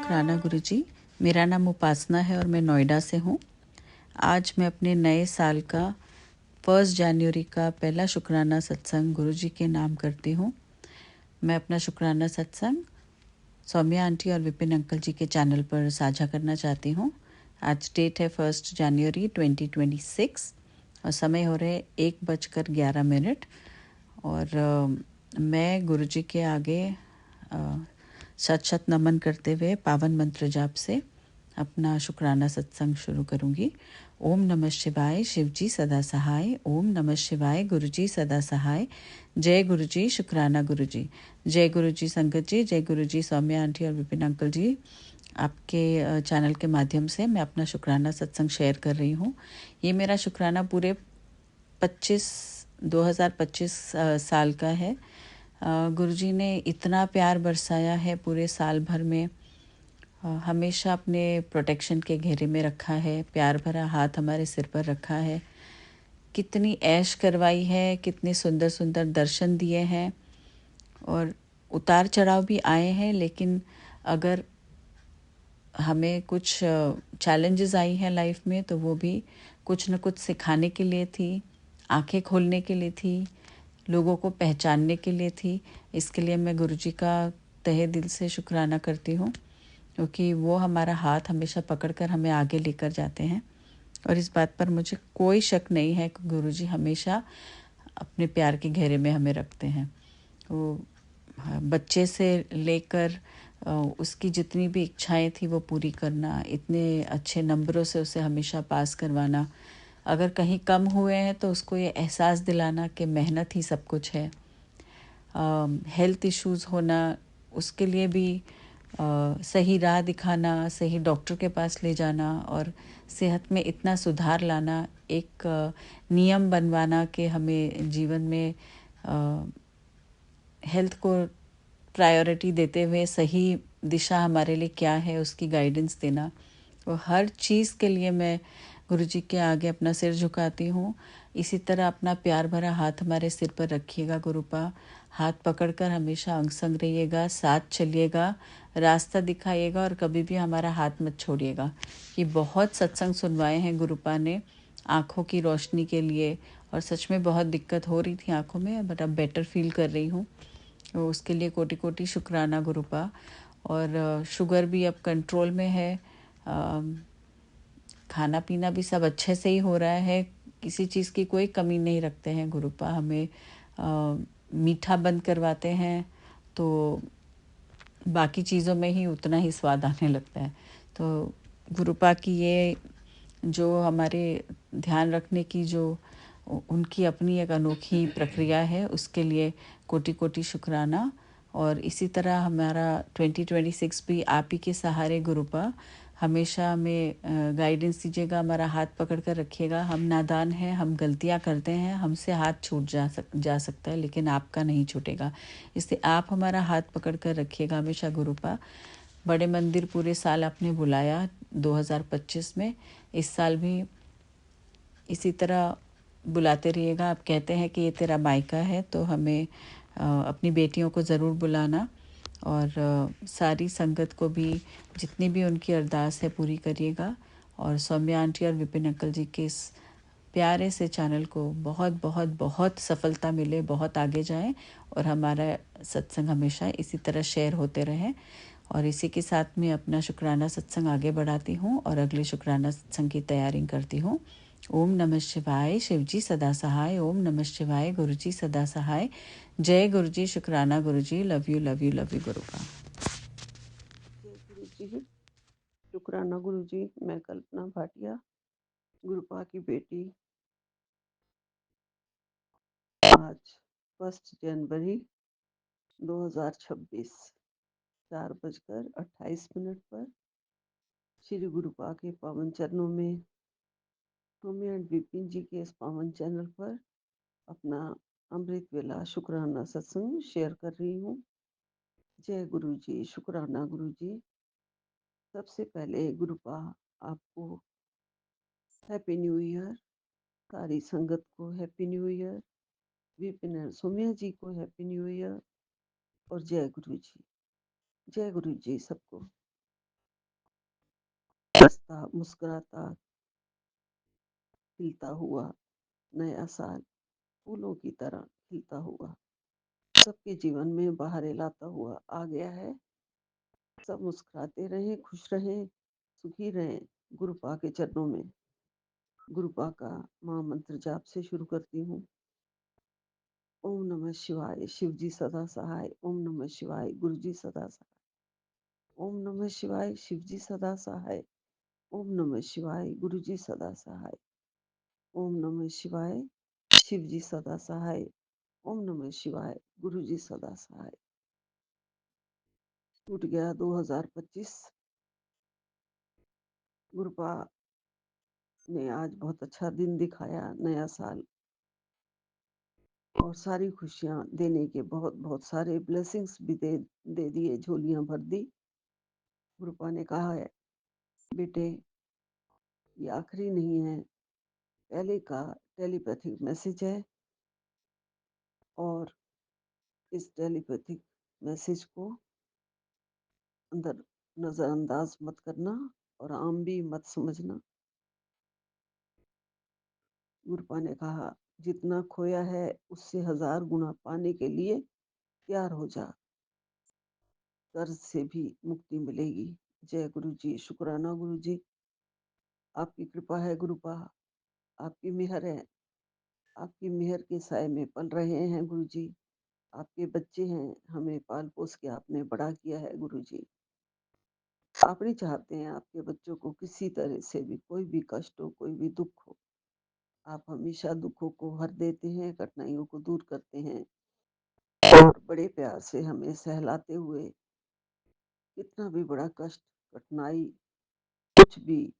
शुक्राना गुरुजी। मेरा नाम उपासना है और मैं नोएडा से हूँ। आज मैं अपने नए साल का 1 जनवरी का पहला शुक्राना सत्संग गुरुजी के नाम करती हूँ। मैं अपना शुक्राना सत्संग सौम्या आंटी और विपिन अंकल जी के चैनल पर साझा करना चाहती हूँ। आज डेट है 1 जनवरी 2026 और समय हो रहे 1:11। और मैं गुरुजी के आगे शत शत नमन करते हुए पावन मंत्र जाप से अपना शुक्राना सत्संग शुरू करूंगी। ओम नमः शिवाय, शिवजी सदा सहाय। ओम नमः शिवाय, गुरुजी सदा सहाय। जय गुरुजी, शुक्राना गुरुजी। जय गुरुजी संगत जी, जय गुरुजी सौम्या आंटी और विपिन अंकल जी। आपके चैनल के माध्यम से मैं अपना शुक्राना सत्संग शेयर कर रही हूँ। ये मेरा शुक्राना पूरे 2025 साल का है। गुरुजी ने इतना प्यार बरसाया है पूरे साल भर में। हमेशा अपने प्रोटेक्शन के घेरे में रखा है, प्यार भरा हाथ हमारे सिर पर रखा है, कितनी ऐश करवाई है, कितने सुंदर सुंदर दर्शन दिए हैं और उतार चढ़ाव भी आए हैं। लेकिन अगर हमें कुछ चैलेंजेस आई हैं लाइफ में तो वो भी कुछ न कुछ सिखाने के लिए थी, आंखें खोलने के लिए थी, लोगों को पहचानने के लिए थी। इसके लिए मैं गुरुजी का तहे दिल से शुक्राना करती हूँ, क्योंकि वो हमारा हाथ हमेशा पकड़कर हमें आगे लेकर जाते हैं। और इस बात पर मुझे कोई शक नहीं है कि गुरुजी हमेशा अपने प्यार के घेरे में हमें रखते हैं। वो बच्चे से लेकर उसकी जितनी भी इच्छाएं थी वो पूरी करना, इतने अच्छे नंबरों से उसे हमेशा पास करवाना, अगर कहीं कम हुए हैं तो उसको ये एहसास दिलाना कि मेहनत ही सब कुछ है। हेल्थ इश्यूज़ होना, उसके लिए भी सही राह दिखाना, सही डॉक्टर के पास ले जाना और सेहत में इतना सुधार लाना, एक नियम बनवाना कि हमें जीवन में हेल्थ को प्रायोरिटी देते हुए सही दिशा हमारे लिए क्या है उसकी गाइडेंस देना। वो हर चीज़ के लिए मैं गुरुजी के आगे अपना सिर झुकाती हूँ। इसी तरह अपना प्यार भरा हाथ हमारे सिर पर रखिएगा गुरुपा। हाथ पकड़कर हमेशा अंग संग रहिएगा, साथ चलिएगा, रास्ता दिखाइएगा और कभी भी हमारा हाथ मत छोड़िएगा। ये बहुत सत्संग सुनवाए हैं गुरुपा ने आँखों की रोशनी के लिए, और सच में बहुत दिक्कत हो रही थी आँखों में, बट अब बेटर फील कर रही हूँ। तो उसके लिए कोटि कोटि शुक्राना गुरुपा। और शुगर भी अब कंट्रोल में है, खाना पीना भी सब अच्छे से ही हो रहा है, किसी चीज़ की कोई कमी नहीं रखते हैं गुरुपा। हमें मीठा बंद करवाते हैं तो बाकी चीज़ों में ही उतना ही स्वाद आने लगता है। तो गुरुपा की ये जो हमारे ध्यान रखने की जो उनकी अपनी एक अनोखी प्रक्रिया है, उसके लिए कोटि कोटि शुक्राना। और इसी तरह हमारा 2026 भी आप ही के सहारे गुरुपा। हमेशा हमें गाइडेंस दीजिएगा, हमारा हाथ पकड़ कर रखिएगा। हम नादान हैं, हम गलतियां करते हैं, हमसे हाथ छूट जा सकता है, लेकिन आपका नहीं छूटेगा। इसलिए आप हमारा हाथ पकड़ कर रखिएगा हमेशा गुरुपा। बड़े मंदिर पूरे साल आपने बुलाया 2025 में, इस साल भी इसी तरह बुलाते रहिएगा। आप कहते हैं कि ये तेरा मायका है, तो हमें अपनी बेटियों को ज़रूर बुलाना और सारी संगत को भी जितनी भी उनकी अरदास है पूरी करिएगा। और सौम्या आंटी और विपिन अंकल जी के इस प्यारे से चैनल को बहुत बहुत बहुत सफलता मिले, बहुत आगे जाएं और हमारा सत्संग हमेशा इसी तरह शेयर होते रहें। और इसी के साथ में अपना शुक्राना सत्संग आगे बढ़ाती हूँ और अगले शुक्राना सत्संग की तैयारी करती हूँ। ओम नमः शिवाय, शिवजी सदा सहाय। ओम नमः शिवाय, गुरुजी सदा सहाय। जय गुरुजी, शुक्राना गुरुजी। Love you love you love you गुरुपा। जय गुरु जी, शुक्राना गुरु जी। मैं कल्पना भाटिया, गुरुपा की बेटी। आज 1 जनवरी 2026 4:28 पर श्री गुरुपा के पावन चरणों में टोमी एंड विपिन जी के इस पावन चैनल पर अपना अमृत वेला शुक्राना सत्संग शेयर कर रही हूँ। जय गुरु जी, शुक्राना गुरु जी। सबसे पहले गुरुपा आपको हैप्पी न्यू ईयर, सारी संगत को हैप्पी न्यू ईयर, विपिन और सौम्या जी को हैप्पी न्यू ईयर और जय गुरु जी। जय गुरु जी सबको। हंसता मुस्कुराता खिलता हुआ नया साल फूलों की तरह खिलता हुआ सबके जीवन में बहारें लाता हुआ आ गया है। सब मुस्कुराते रहें, खुश रहें, सुखी रहें। गुरुपा के चरणों में गुरुपा का महामंत्र जाप से शुरू करती हूँ। ओम नमः शिवाय, शिव जी सदा सहाय। ओम नमः शिवाय, गुरु जी सदा सहाय। ओम नमः शिवाय, शिव जी सदा सहाय। ओम नमः शिवाय, गुरु जी सदा सहाय। ओम नमः शिवाय, शिव जी सदा सहाय। ओम नमः शिवाय, गुरु जी सदा सहाय। टूट गया 2025। गुरुपा ने आज बहुत अच्छा दिन दिखाया, नया साल और सारी खुशियां देने के बहुत बहुत सारे ब्लेसिंग्स भी दे दिए, झोलियां भर दी। गुरुपा ने कहा है, बेटे ये आखिरी नहीं है, पहले का टेलीपैथिक मैसेज है और इस टेलीपैथिक मैसेज को अंदर नजरअंदाज मत करना और आम भी मत समझना। गुरुपा ने कहा, जितना खोया है उससे 1000 गुना पाने के लिए तैयार हो जा, कर्ज से भी मुक्ति मिलेगी। जय गुरु जी, शुक्राना गुरु जी, आपकी कृपा है गुरुपा, आपकी मेहर है। आपकी मेहर के साए में पल रहे हैं गुरु जी। आपके बच्चे हैं, हमें पाल पोस के आपने बड़ा किया है गुरु जी। आप नहीं चाहते हैं आपके बच्चों को किसी तरह से भी कोई भी कष्ट हो, कोई भी दुख हो। आप हमेशा दुखों को हर देते हैं, कठिनाइयों को दूर करते हैं और बड़े प्यार से हमें सहलाते हुए कितना भी बड़ा कष्ट, कठिनाई, कुछ भी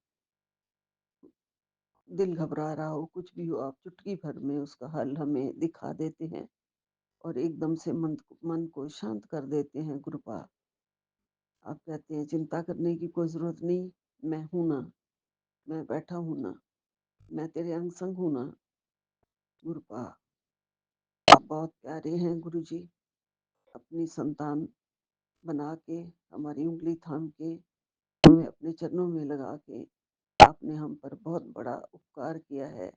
दिल घबरा रहा हो, कुछ भी हो, आप चुटकी भर में उसका हल हमें दिखा देते हैं और एकदम से मन को शांत कर देते हैं गुरुपा। आप कहते हैं चिंता करने की कोई जरूरत नहीं, मैं हूं ना, मैं बैठा हूं ना, मैं तेरे अंग संग हूं ना। गुरुपा आप बहुत प्यारे हैं गुरु जी, अपनी संतान बना के हमारी उंगली थाम के हमें अपने चरणों में लगा के आपने हम पर बहुत बड़ा उपकार किया है,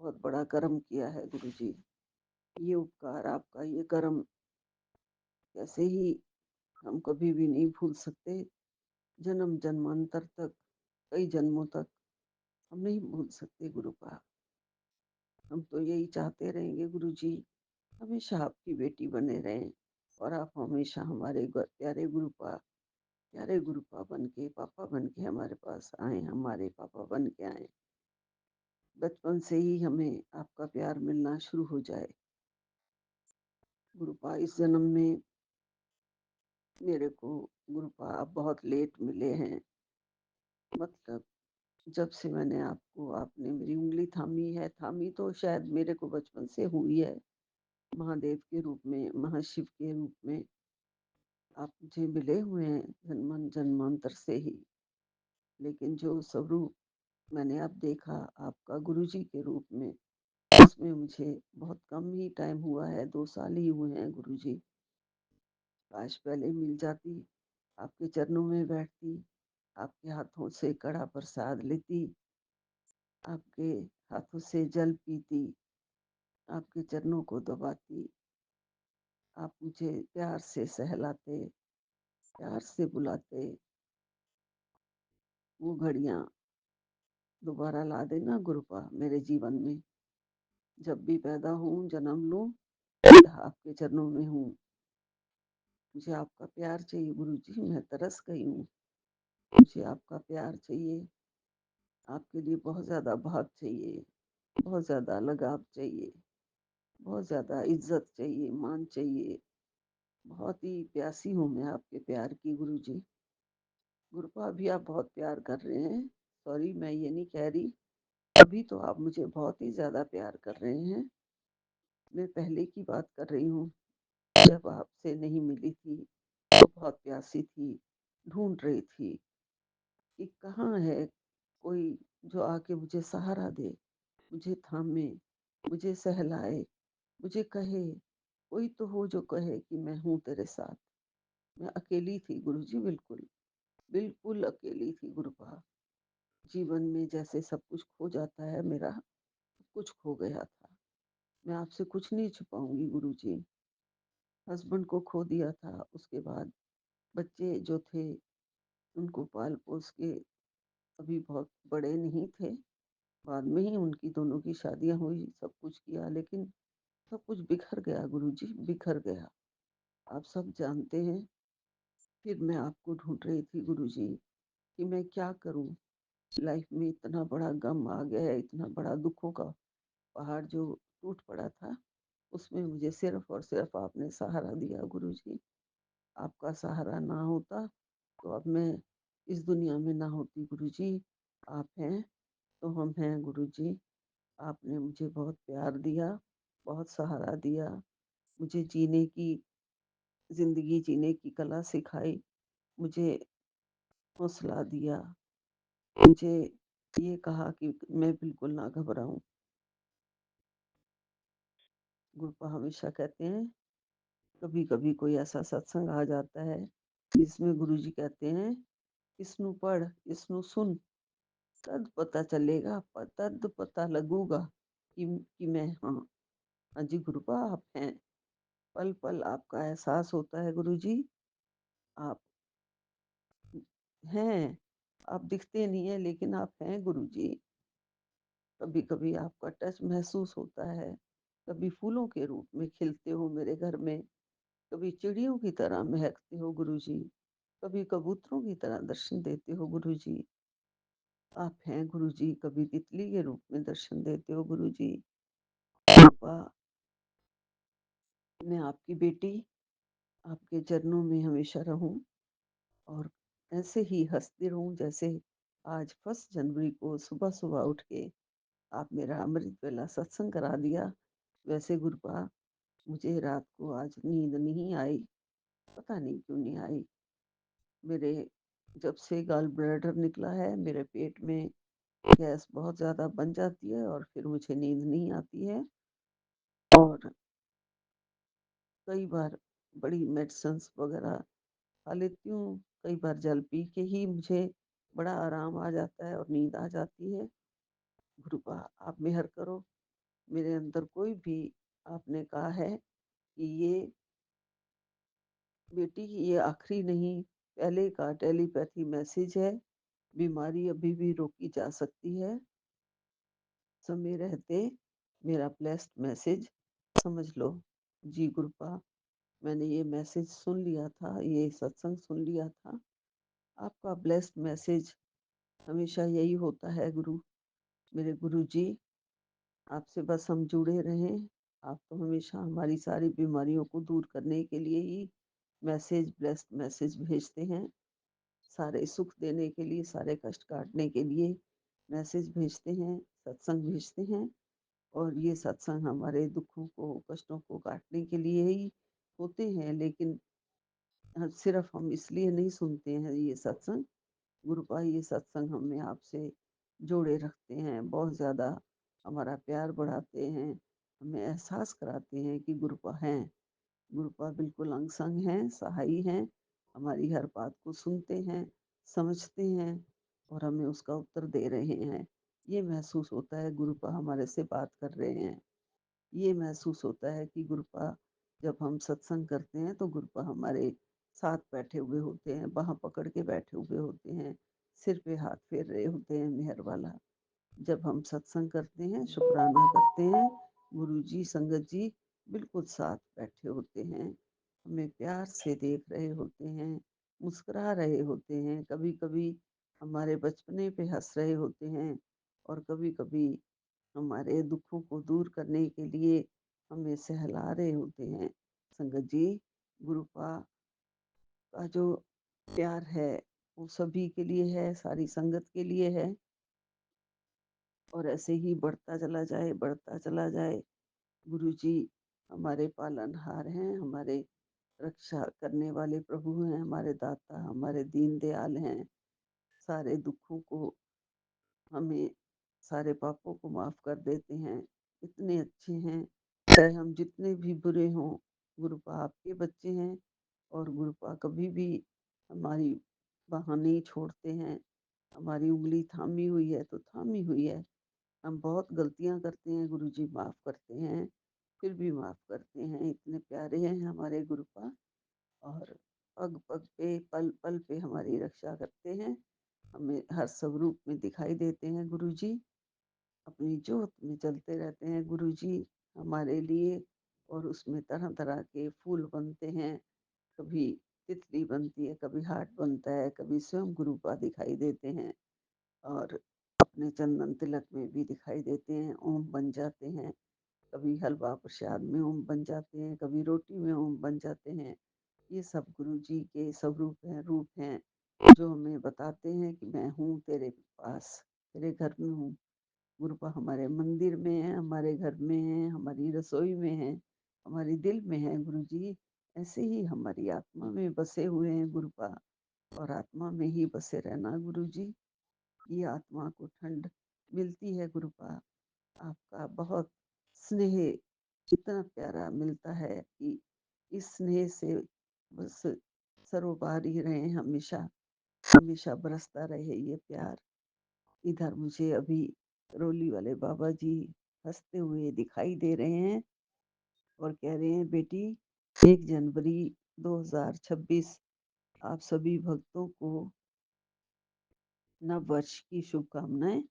बहुत बड़ा कर्म किया है गुरु जी। ये उपकार आपका, ये कर्म कैसे ही हम कभी भी नहीं भूल सकते। जन्म जन्मांतर तक, कई जन्मों तक हम नहीं भूल सकते गुरुपा। हम तो यही चाहते रहेंगे गुरु जी, हमेशा आपकी बेटी बने रहें और आप हमेशा हमारे प्यारे गुरुपा, प्यारे गुरुपा बन के, पापा बन के हमारे पास आए, हमारे पापा बन के आए। बचपन से ही हमें आपका प्यार मिलना शुरू हो जाए गुरुपा। इस जन्म में मेरे को गुरुपा आप बहुत लेट मिले हैं, मतलब जब से मैंने आपको, आपने मेरी उंगली थामी है, थामी तो शायद मेरे को बचपन से हुई है, महादेव के रूप में, महाशिव के रूप में आप मुझे मिले हुए हैं जन्मन जन्मांतर से ही। लेकिन जो स्वरूप मैंने अब देखा आपका गुरुजी के रूप में, उसमें मुझे बहुत कम ही टाइम हुआ है, 2 साल ही हुए हैं गुरुजी। काश पहले मिल जाती, आपके चरणों में बैठती, आपके हाथों से कड़ा प्रसाद लेती, आपके हाथों से जल पीती, आपके चरणों को दबाती। आप मुझे प्यार से सहलाते, प्यार से बुलाते। वो घड़ियां दोबारा ला देना गुरुपा मेरे जीवन में। जब भी पैदा हूँ, जन्म लूँ, सीधा आपके चरणों में हूँ। मुझे आपका प्यार चाहिए गुरु जी, मैं तरस गई हूँ। मुझे आपका प्यार चाहिए, आपके लिए बहुत ज़्यादा भाव चाहिए, बहुत ज़्यादा लगाव चाहिए, बहुत ज़्यादा इज्जत चाहिए, मान चाहिए। बहुत ही प्यासी हूँ मैं आपके प्यार की गुरु जी। गुरुपा अभी आप बहुत प्यार कर रहे हैं, सॉरी मैं ये नहीं कह रही, अभी तो आप मुझे बहुत ही ज़्यादा प्यार कर रहे हैं। मैं पहले की बात कर रही हूँ, जब आपसे नहीं मिली थी तो बहुत प्यासी थी, ढूंढ रही थी कि कहाँ है कोई जो आके मुझे सहारा दे, मुझे थामे, मुझे सहलाए, मुझे कहे, कोई तो हो जो कहे कि मैं हूँ तेरे साथ। मैं अकेली थी गुरुजी, बिल्कुल बिल्कुल अकेली थी गुरुपा। जीवन में जैसे सब कुछ खो जाता है मेरा, सब कुछ खो गया था। मैं आपसे कुछ नहीं छुपाऊँगी गुरुजी। हस्बैंड को खो दिया था, उसके बाद बच्चे जो थे उनको पाल-पोस के अभी बहुत बड़े नहीं थे। बाद में ही उनकी दोनों की शादियाँ हुई, सब कुछ किया, लेकिन सब कुछ बिखर गया गुरुजी, बिखर गया। आप सब जानते हैं। फिर मैं आपको ढूँढ रही थी गुरुजी कि मैं क्या करूँ? लाइफ में इतना बड़ा गम आ गया है, इतना बड़ा दुखों का पहाड़ जो टूट पड़ा था, उसमें मुझे सिर्फ़ और सिर्फ़ आपने सहारा दिया गुरुजी। आपका सहारा ना होता, तो अब मैं इस दुनिया में ना होती गुरुजी। आप हैं, तो हम हैं गुरुजी। आपने मुझे बहुत प्यार दिया, बहुत सहारा दिया, मुझे जीने की ज़िंदगी जीने की कला सिखाई, मुझे हौसला दिया, मुझे ये कहा कि मैं बिल्कुल ना घबराऊँ। गुरु हमेशा कहते हैं, कभी-कभी कोई ऐसा सत्संग आ जाता है, जिसमें गुरुजी कहते हैं, इसनू पढ़, इसनू सुन, तद पता चलेगा, तद पता लगूगा कि मैं हाँ, हाँ जी गुरुपा आप हैं। पल-पल आपका एहसास होता है गुरुजी, आप हैं। आप दिखते नहीं हैं लेकिन आप हैं गुरुजी। कभी-कभी आपका टच महसूस होता है, कभी फूलों के रूप में खिलते हो मेरे घर में, कभी चिड़ियों की तरह महकते हो गुरुजी, कभी कबूतरों की तरह दर्शन देते हो गुरुजी। आप हैं गुरुजी, कभी तितली के रूप में दर्शन देते हो गुरुजी। कृपा मैं आपकी बेटी, आपके चरणों में हमेशा रहूं और ऐसे ही हँसती रहूं जैसे आज 1 जनवरी को सुबह-सुबह उठ के आप मेरा अमृत वेला सत्संग करा दिया। वैसे गुरुपा मुझे रात को आज नींद नहीं आई, पता नहीं क्यों नहीं आई। मेरे जब से गॉल ब्लैडर निकला है, मेरे पेट में गैस बहुत ज़्यादा बन जाती है और फिर मुझे नींद नहीं आती है और कई बार बड़ी मेडिसिन्स वग़ैरह खा लेती हूँ, कई बार जल पी के ही मुझे बड़ा आराम आ जाता है और नींद आ जाती है। गुरुपा आप मेहर करो, मेरे अंदर कोई भी आपने कहा है कि ये बेटी ये आखिरी नहीं, पहले का टेलीपैथी मैसेज है, बीमारी अभी भी रोकी जा सकती है। समय रहते मेरा ब्लेस्ड मैसेज समझ लो। जी गुरुपा मैंने ये मैसेज सुन लिया था, ये सत्संग सुन लिया था। आपका ब्लेस्ड मैसेज हमेशा यही होता है गुरु, मेरे गुरुजी आपसे बस हम जुड़े रहें। आप तो हमेशा हमारी सारी बीमारियों को दूर करने के लिए ही मैसेज ब्लेस्ड मैसेज भेजते हैं। सारे सुख देने के लिए, सारे कष्ट काटने के लिए मैसेज भेजते हैं, सत्संग भेजते हैं और ये सत्संग हमारे दुखों को, कष्टों को काटने के लिए ही होते हैं। लेकिन सिर्फ़ हम इसलिए नहीं सुनते हैं ये सत्संग, गुरुपा ये सत्संग हमें आपसे जोड़े रखते हैं, बहुत ज़्यादा हमारा प्यार बढ़ाते हैं, हमें एहसास कराते हैं कि गुरुपा हैं। गुरुपा बिल्कुल अंग-संग हैं, सहाई हैं, हमारी हर बात को सुनते हैं, समझते हैं और हमें उसका उत्तर दे रहे हैं। ये महसूस होता है गुरुपा हमारे से बात कर रहे हैं। ये महसूस होता है कि गुरुपा जब हम सत्संग करते हैं तो गुरुपा हमारे साथ बैठे हुए होते हैं, बाँह पकड़ के बैठे हुए होते हैं, सिर पे हाथ फेर रहे होते हैं मेहर वाला। जब हम सत्संग करते हैं, शुकराना करते हैं, गुरुजी, संगत जी बिल्कुल साथ बैठे होते हैं, हमें प्यार से देख रहे होते हैं, मुस्कुरा रहे होते हैं, कभी-कभी हमारे बचपने पे हँस रहे होते हैं और कभी-कभी हमारे दुखों को दूर करने के लिए हमें सहला रहे होते हैं। संगत जी, गुरुपा का जो प्यार है, वो सभी के लिए है, सारी संगत के लिए है और ऐसे ही बढ़ता चला जाए, बढ़ता चला जाए। गुरुजी हमारे पालनहार हैं, हमारे रक्षा करने वाले प्रभु हैं, हमारे दाता, हमारे दीन दयाल हैं। सारे दुखों को हमें सारे पापों को माफ़ कर देते हैं। इतने अच्छे हैं, चाहे हम जितने भी बुरे हों, गुरुपा आपके बच्चे हैं और गुरुपा कभी भी हमारी बाँह नहीं छोड़ते हैं। हमारी उंगली थामी हुई है तो थामी हुई है। हम बहुत गलतियाँ करते हैं, गुरुजी माफ़ करते हैं, फिर भी माफ़ करते हैं। इतने प्यारे हैं हमारे गुरुपा और पग-पग पे, पल-पल पे हमारी रक्षा करते हैं। हमें हर स्वरूप में दिखाई देते हैं गुरुजी। अपनी जोत में जलते रहते हैं गुरुजी हमारे लिए और उसमें तरह-तरह के फूल बनते हैं। कभी तितली बनती है, कभी हार्ट बनता है, कभी स्वयं गुरुपा दिखाई देते हैं और अपने चंदन तिलक में भी दिखाई देते हैं, ओम बन जाते हैं। कभी हलवा प्रसाद में ओम बन जाते हैं, कभी रोटी में ओम बन जाते हैं। ये सब गुरुजी के स्वरूप हैं, रूप हैं, जो हमें बताते हैं कि मैं हूँ तेरे पास, तेरे घर में हूँ। गुरुपा हमारे मंदिर में है, हमारे घर में है, हमारी रसोई में है, हमारी दिल में है गुरुजी। ऐसे ही हमारी आत्मा में बसे हुए हैं गुरुपा और आत्मा में ही बसे रहना गुरुजी। ये आत्मा को ठंड मिलती है गुरुपा। आपका बहुत स्नेह इतना प्यारा मिलता है कि इस स्नेह से बस सरोबार ही रहे हमेशा, हमेशा बरसता रहे ये प्यार। इधर मुझे अभी रोली वाले बाबा जी हँसते हुए दिखाई दे रहे हैं और कह रहे हैं बेटी 1 जनवरी 2026 आप सभी भक्तों को नव वर्ष की शुभकामनाएं।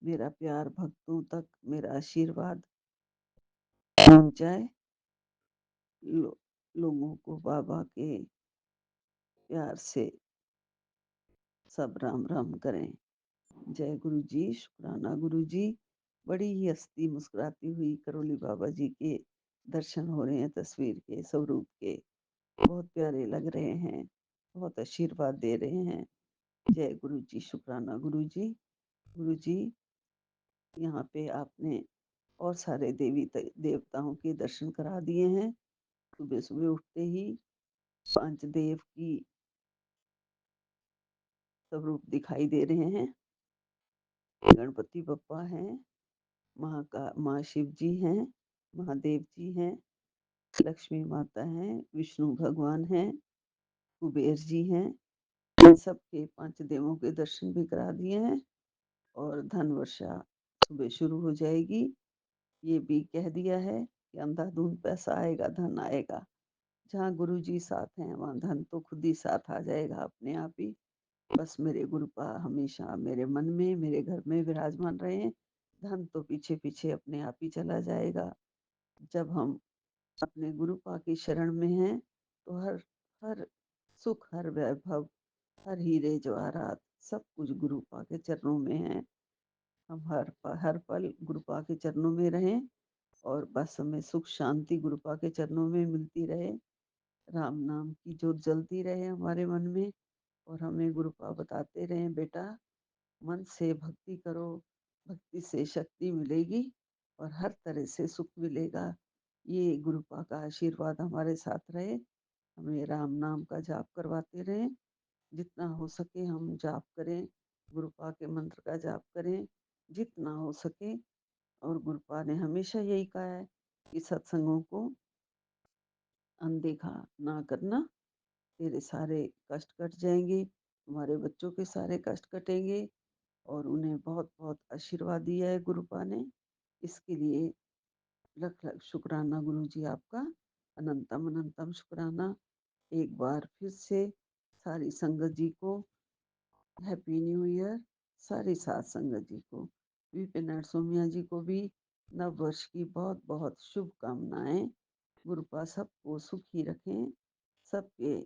मेरा प्यार भक्तों तक मेरा आशीर्वाद पहुंचाए। लो, लोगों को बाबा के प्यार से सब राम राम करें। जय गुरु जी, शुक्राना गुरु जी। बड़ी ही हस्ती मुस्कुराती हुई करोली बाबा जी के दर्शन हो रहे हैं, तस्वीर के स्वरूप के बहुत प्यारे लग रहे हैं, बहुत आशीर्वाद दे रहे हैं। जय गुरु जी, शुक्राना गुरु जी। गुरु जी, यहाँ पे आपने और सारे देवताओं के दर्शन करा दिए हैं। सुबह सुबह उठते ही पंचदेव की स्वरूप दिखाई दे रहे हैं। गणपति बप्पा हैं, माँ शिव जी हैं, महादेव जी हैं, लक्ष्मी माता हैं, विष्णु भगवान हैं, कुबेर जी हैं। इन सबके पंचदेवों के दर्शन भी करा दिए हैं और धन वर्षा सुबह शुरू हो जाएगी। ये भी कह दिया है कि अंधाधुंध पैसा आएगा, धन आएगा। जहाँ गुरु जी साथ हैं वहाँ धन तो खुद ही साथ आ जाएगा अपने आप ही। बस मेरे गुरुपा हमेशा मेरे मन में, मेरे घर में विराजमान रहें। धन तो पीछे-पीछे अपने आप ही चला जाएगा। जब हम अपने गुरुपा की शरण में हैं, तो हर हर सुख, हर वैभव, हर हीरे जवाहरात सब कुछ गुरुपा के चरणों में है। हम हर पल गुरुपा के चरणों में रहें और बस हमें सुख शांति गुरुपा के चरणों में मिलती रहे। राम नाम की ज्योत जलती रहे हमारे मन में और हमें गुरुपा बताते रहें बेटा मन से भक्ति करो, भक्ति से शक्ति मिलेगी और हर तरह से सुख मिलेगा। ये गुरुपा का आशीर्वाद हमारे साथ रहे। हमें राम नाम का जाप करवाते रहें। जितना हो सके हम जाप करें, गुरुपा के मंत्र का जाप करें, जितना हो सके। और गुरुपा ने हमेशा यही कहा है कि सत्संगों को अनदेखा ना करना, तेरे सारे कष्ट कट जाएँगे, तुम्हारे बच्चों के सारे कष्ट कटेंगे। और उन्हें बहुत-बहुत आशीर्वाद दिया है गुरुपा ने। इसके लिए लख-लख शुक्राना गुरुजी आपका, अनंतम अनंतम शुक्राना। एक बार फिर से सारी संगत जी को हैप्पी न्यू ईयर, सारी साध संगत जी को, विपिन सोमिया जी को भी नव वर्ष की बहुत-बहुत शुभकामनाएँ। गुरुपा सबको सुखी रखें, सबके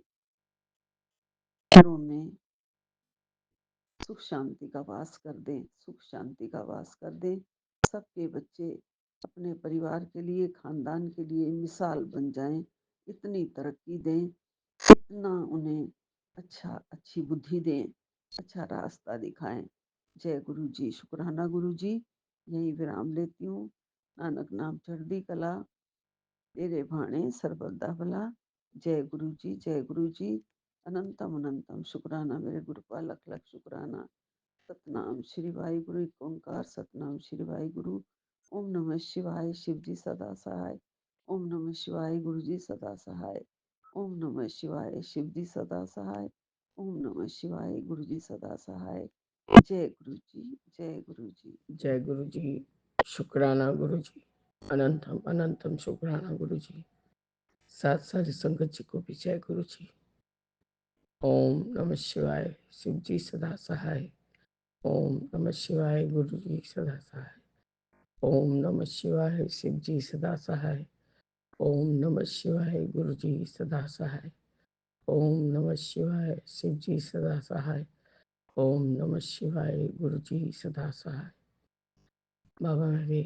घरों में सुख शांति का वास कर दें, सुख शांति का वास कर दें। सबके बच्चे अपने परिवार के लिए, खानदान के लिए मिसाल बन जाएँ, इतनी तरक्की दें, इतना उन्हें अच्छी बुद्धि दें, अच्छा रास्ता दिखाएँ। जय गुरु जी, शुक्राना गुरु जी। यहीं विराम लेती हूँ। नानक नाम चढ़दी कला, तेरे भाणे सर्वदा भला। जय गुरु जी, जय गुरु जी। अनंतम अनंतम शुक्राना मेरे गुरुपा, लख लख शुक्राना। सतनाम श्री वाहिगुरु एक ओंकार, सतनाम श्री वाहिगुरु। ओम नमः शिवाय, शिव जी सदा सहाय। ओम नमः शिवाय, गुरु जी सदा सहाय। ओम नमः शिवाय, शिव जी सदा सहाय। ओम नमः शिवाय, गुरु जी सदा सहाय। जय गुरु जी, जय गुरु जी। जय गुरु जी। शुक्राना गुरु जी, अनंतम अनंतम शुक्राना गुरु जी। साथ सारी संगत जी को भी जय गुरु जी। ओम नमः शिवाय। शिव जी सदा सहाय। ओम नमः शिवाय। गुरु जी सदा सहाय। ओम नमः शिवाय। शिव जी सदा सहाय। ओम नमः शिवाय। गुरु जी सदा सहाय। ओम नमः शिवाय। शिव जी सदा सहाय। ओम नमः शिवाय। गुरु जी सदा सहाय। बाबा मेरे,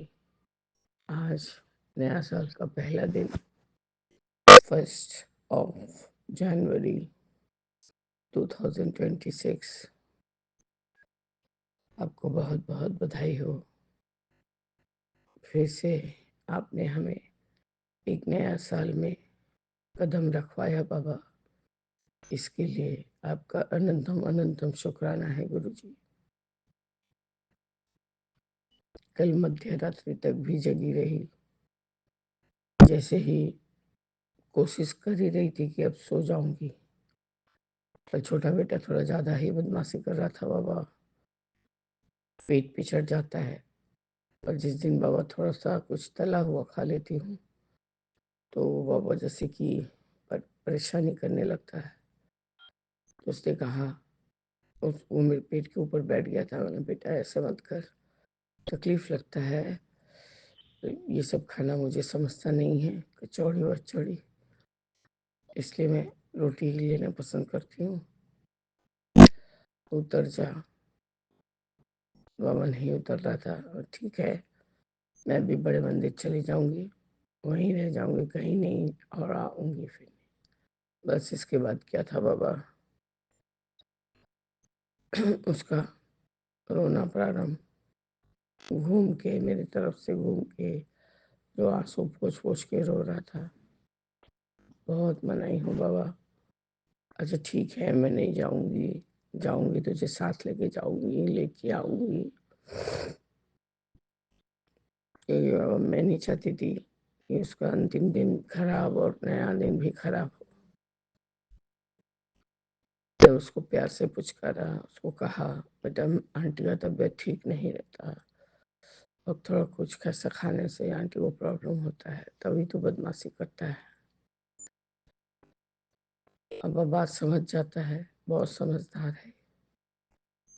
आज नया साल का पहला दिन, 1 जनवरी 2026। आपको बहुत बहुत बधाई हो। फिर से आपने हमें एक नया साल में कदम रखवाया बाबा, इसके लिए आपका अनंतम अनंतम शुक्राना है गुरु जी। कल मध्य रात्रि तक भी जगी रही, जैसे ही कोशिश कर ही रही थी कि अब सो जाऊंगी, पर छोटा बेटा थोड़ा ज्यादा ही बदमाशी कर रहा था बाबा। पेट पे चढ़ जाता है, पर जिस दिन बाबा थोड़ा सा कुछ तला हुआ खा लेती हूँ तो बाबा जैसे कि परेशानी करने लगता है। तो उसने कहा, वो मेरे पेट के ऊपर बैठ गया था। मैंने, बेटा ऐसा मत कर, तकलीफ लगता है, तो ये सब खाना मुझे समझता नहीं है, कचौड़ी वचौड़ी, इसलिए मैं रोटी ही लेना पसंद करती हूँ। उतर जा। बाबा नहीं उतर रहा था। और ठीक है, मैं भी बड़े मंदिर चली जाऊंगी, वहीं रह जाऊंगी, कहीं नहीं और आऊंगी फिर। बस इसके बाद क्या था बाबा, उसका रोना प्रारंभ, घूम के मेरी तरफ से घूम के, जो आंसू पोछ पोछ के रो रहा था। बहुत मनाई हूँ बाबा। अच्छा ठीक है, मैं नहीं जाऊंगी, जाऊंगी तुझे साथ लेके जाऊंगी, लेके आऊंगी, क्योंकि बाबा मैं नहीं चाहती थी कि उसका अंतिम दिन खराब और नया दिन भी खराब हो। जब उसको प्यार से पुचकारा, उसको कहा, बेटा आंटी का तबीयत ठीक नहीं रहता, अब थोड़ा कुछ कैसा खाने से आंटी को प्रॉब्लम होता है, तभी तो बदमाशी करता है। अब वो बात समझ जाता है, बहुत समझदार है।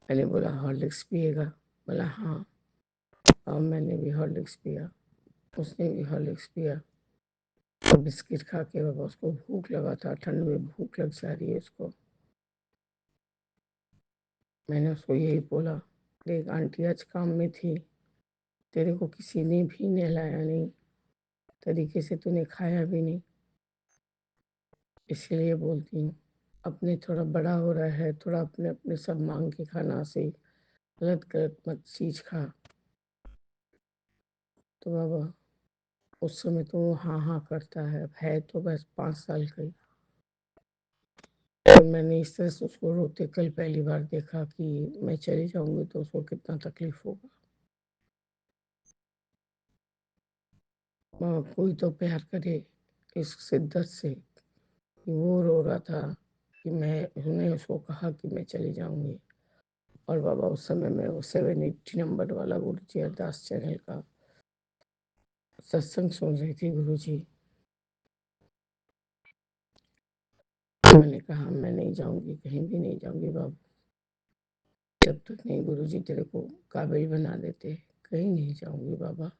मैंने बोला हॉर्लिक्स पिएगा? बोला हाँ। और मैंने भी हॉर्लिक्स पिया, उसने भी हॉर्लिक्स पिया। और बिस्किट खा के बाबा, उसको भूख लगा था, ठंड में भूख लग जा रही है उसको। मैंने उसको यही बोला, देख आंटी आज काम में थी, तेरे को किसी ने भी नहलाया नहीं, तरीके से तूने खाया भी नहीं, इसीलिए बोलती हूँ अपने थोड़ा बड़ा हो रहा है, थोड़ा अपने अपने सब मांग के खाना से गलत गलत मत चीज खा। तो बाबा उस समय तो वो हाँ हाँ करता है तो बस 5 साल का ही। और मैंने इस तरह से उसको रोते कल पहली बार देखा कि मैं चली जाऊंगी तो उसको कितना तकलीफ होगा। कोई तो प्यार करे इस शिद्दत से कि वो रो रहा था कि मैंने उसको कहा कि मैं चली जाऊंगी। और बाबा उस समय में वो 780 नंबर वाला गुरु जी अरदास चैनल का सत्संग सुन रही थी गुरु जी। मैंने कहा मैं नहीं जाऊंगी, कहीं भी नहीं जाऊंगी बाबू, जब तक नहीं गुरु जी तेरे को काबिल बना देते, कहीं नहीं जाऊंगी बाबा।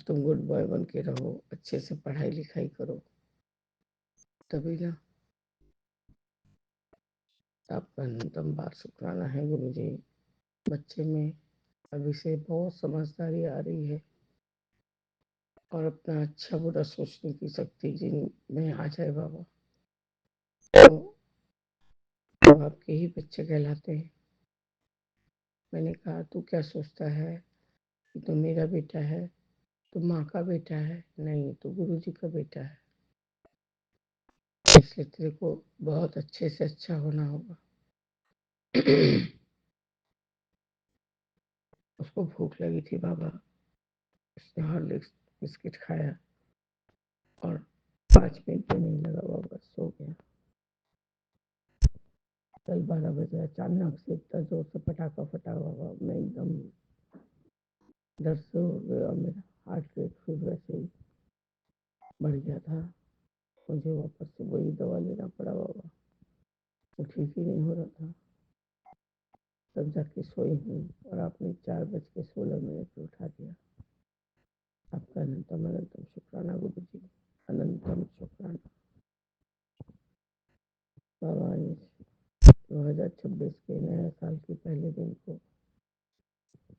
तुम गुड बॉय बन के रहो, अच्छे से पढ़ाई लिखाई करो, तभी ना। आपका न्यूनतम बार शुक्राना है गुरु जी। बच्चे में अभी से बहुत समझदारी आ रही है और अपना अच्छा बुरा सोचने की शक्ति जिनमें आ जाए बाबा, तो आपके ही बच्चे कहलाते हैं। मैंने कहा तू क्या सोचता है कि तू मेरा बेटा है, तू माँ का बेटा है? नहीं, तू गुरु जी का बेटा है, इसलिए तेरे को बहुत अच्छे से अच्छा होना होगा। उसको भूख लगी थी बाबा, उसने हॉर्लिक्स बिस्किट खाया और 5 मिनट भी नहीं लगा बाबा सो गया। कल 12 बजे अचानक से इतना जोर से पटाखा फटा हुआ, मैं एकदम डर से हो गया, मेरा हार्ट रेट फिर वैसे ही बढ़ गया था। मुझे वापस से वही दवा लेना पड़ा बाबा, वो ठीक ही नहीं हो रहा था। तब जाके सोई हूँ और आपने 4:16 पे उठा दिया। आपका अनंतम अनंतम शुक्राना गुरु जी, अनंतम शुक्राना। बाबा इस 2026 के नया साल के पहले दिन को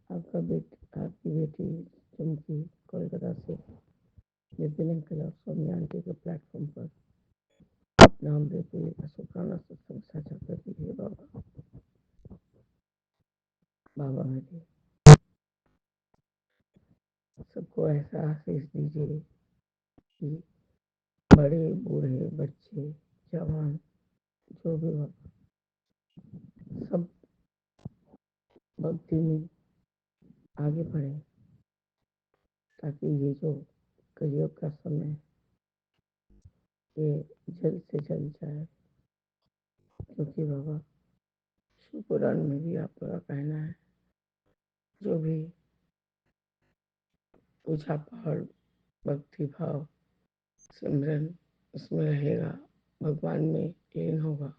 आपकी बेटी चुमकी कोलकाता से विपिन अंकल और सोनिया आंटी के प्लेटफॉर्म पर अपना अमृत वेले का शुक्राना सत्संग साझा कर दीजिए बाबा। बाबा मेरे सबको ऐसा आशीष दीजिए कि बड़े बूढ़े बच्चे जवान जो भी हो सब भक्ति में आगे बढ़े, ताकि ये जो कलयुग का समय ये जल्द से जल्द जाए। क्योंकि बाबा शिव पुराण में भी आपका कहना है, जो भी पूजा पाठ भक्ति भाव सिमरन इसमें रहेगा, भगवान में लीन होगा,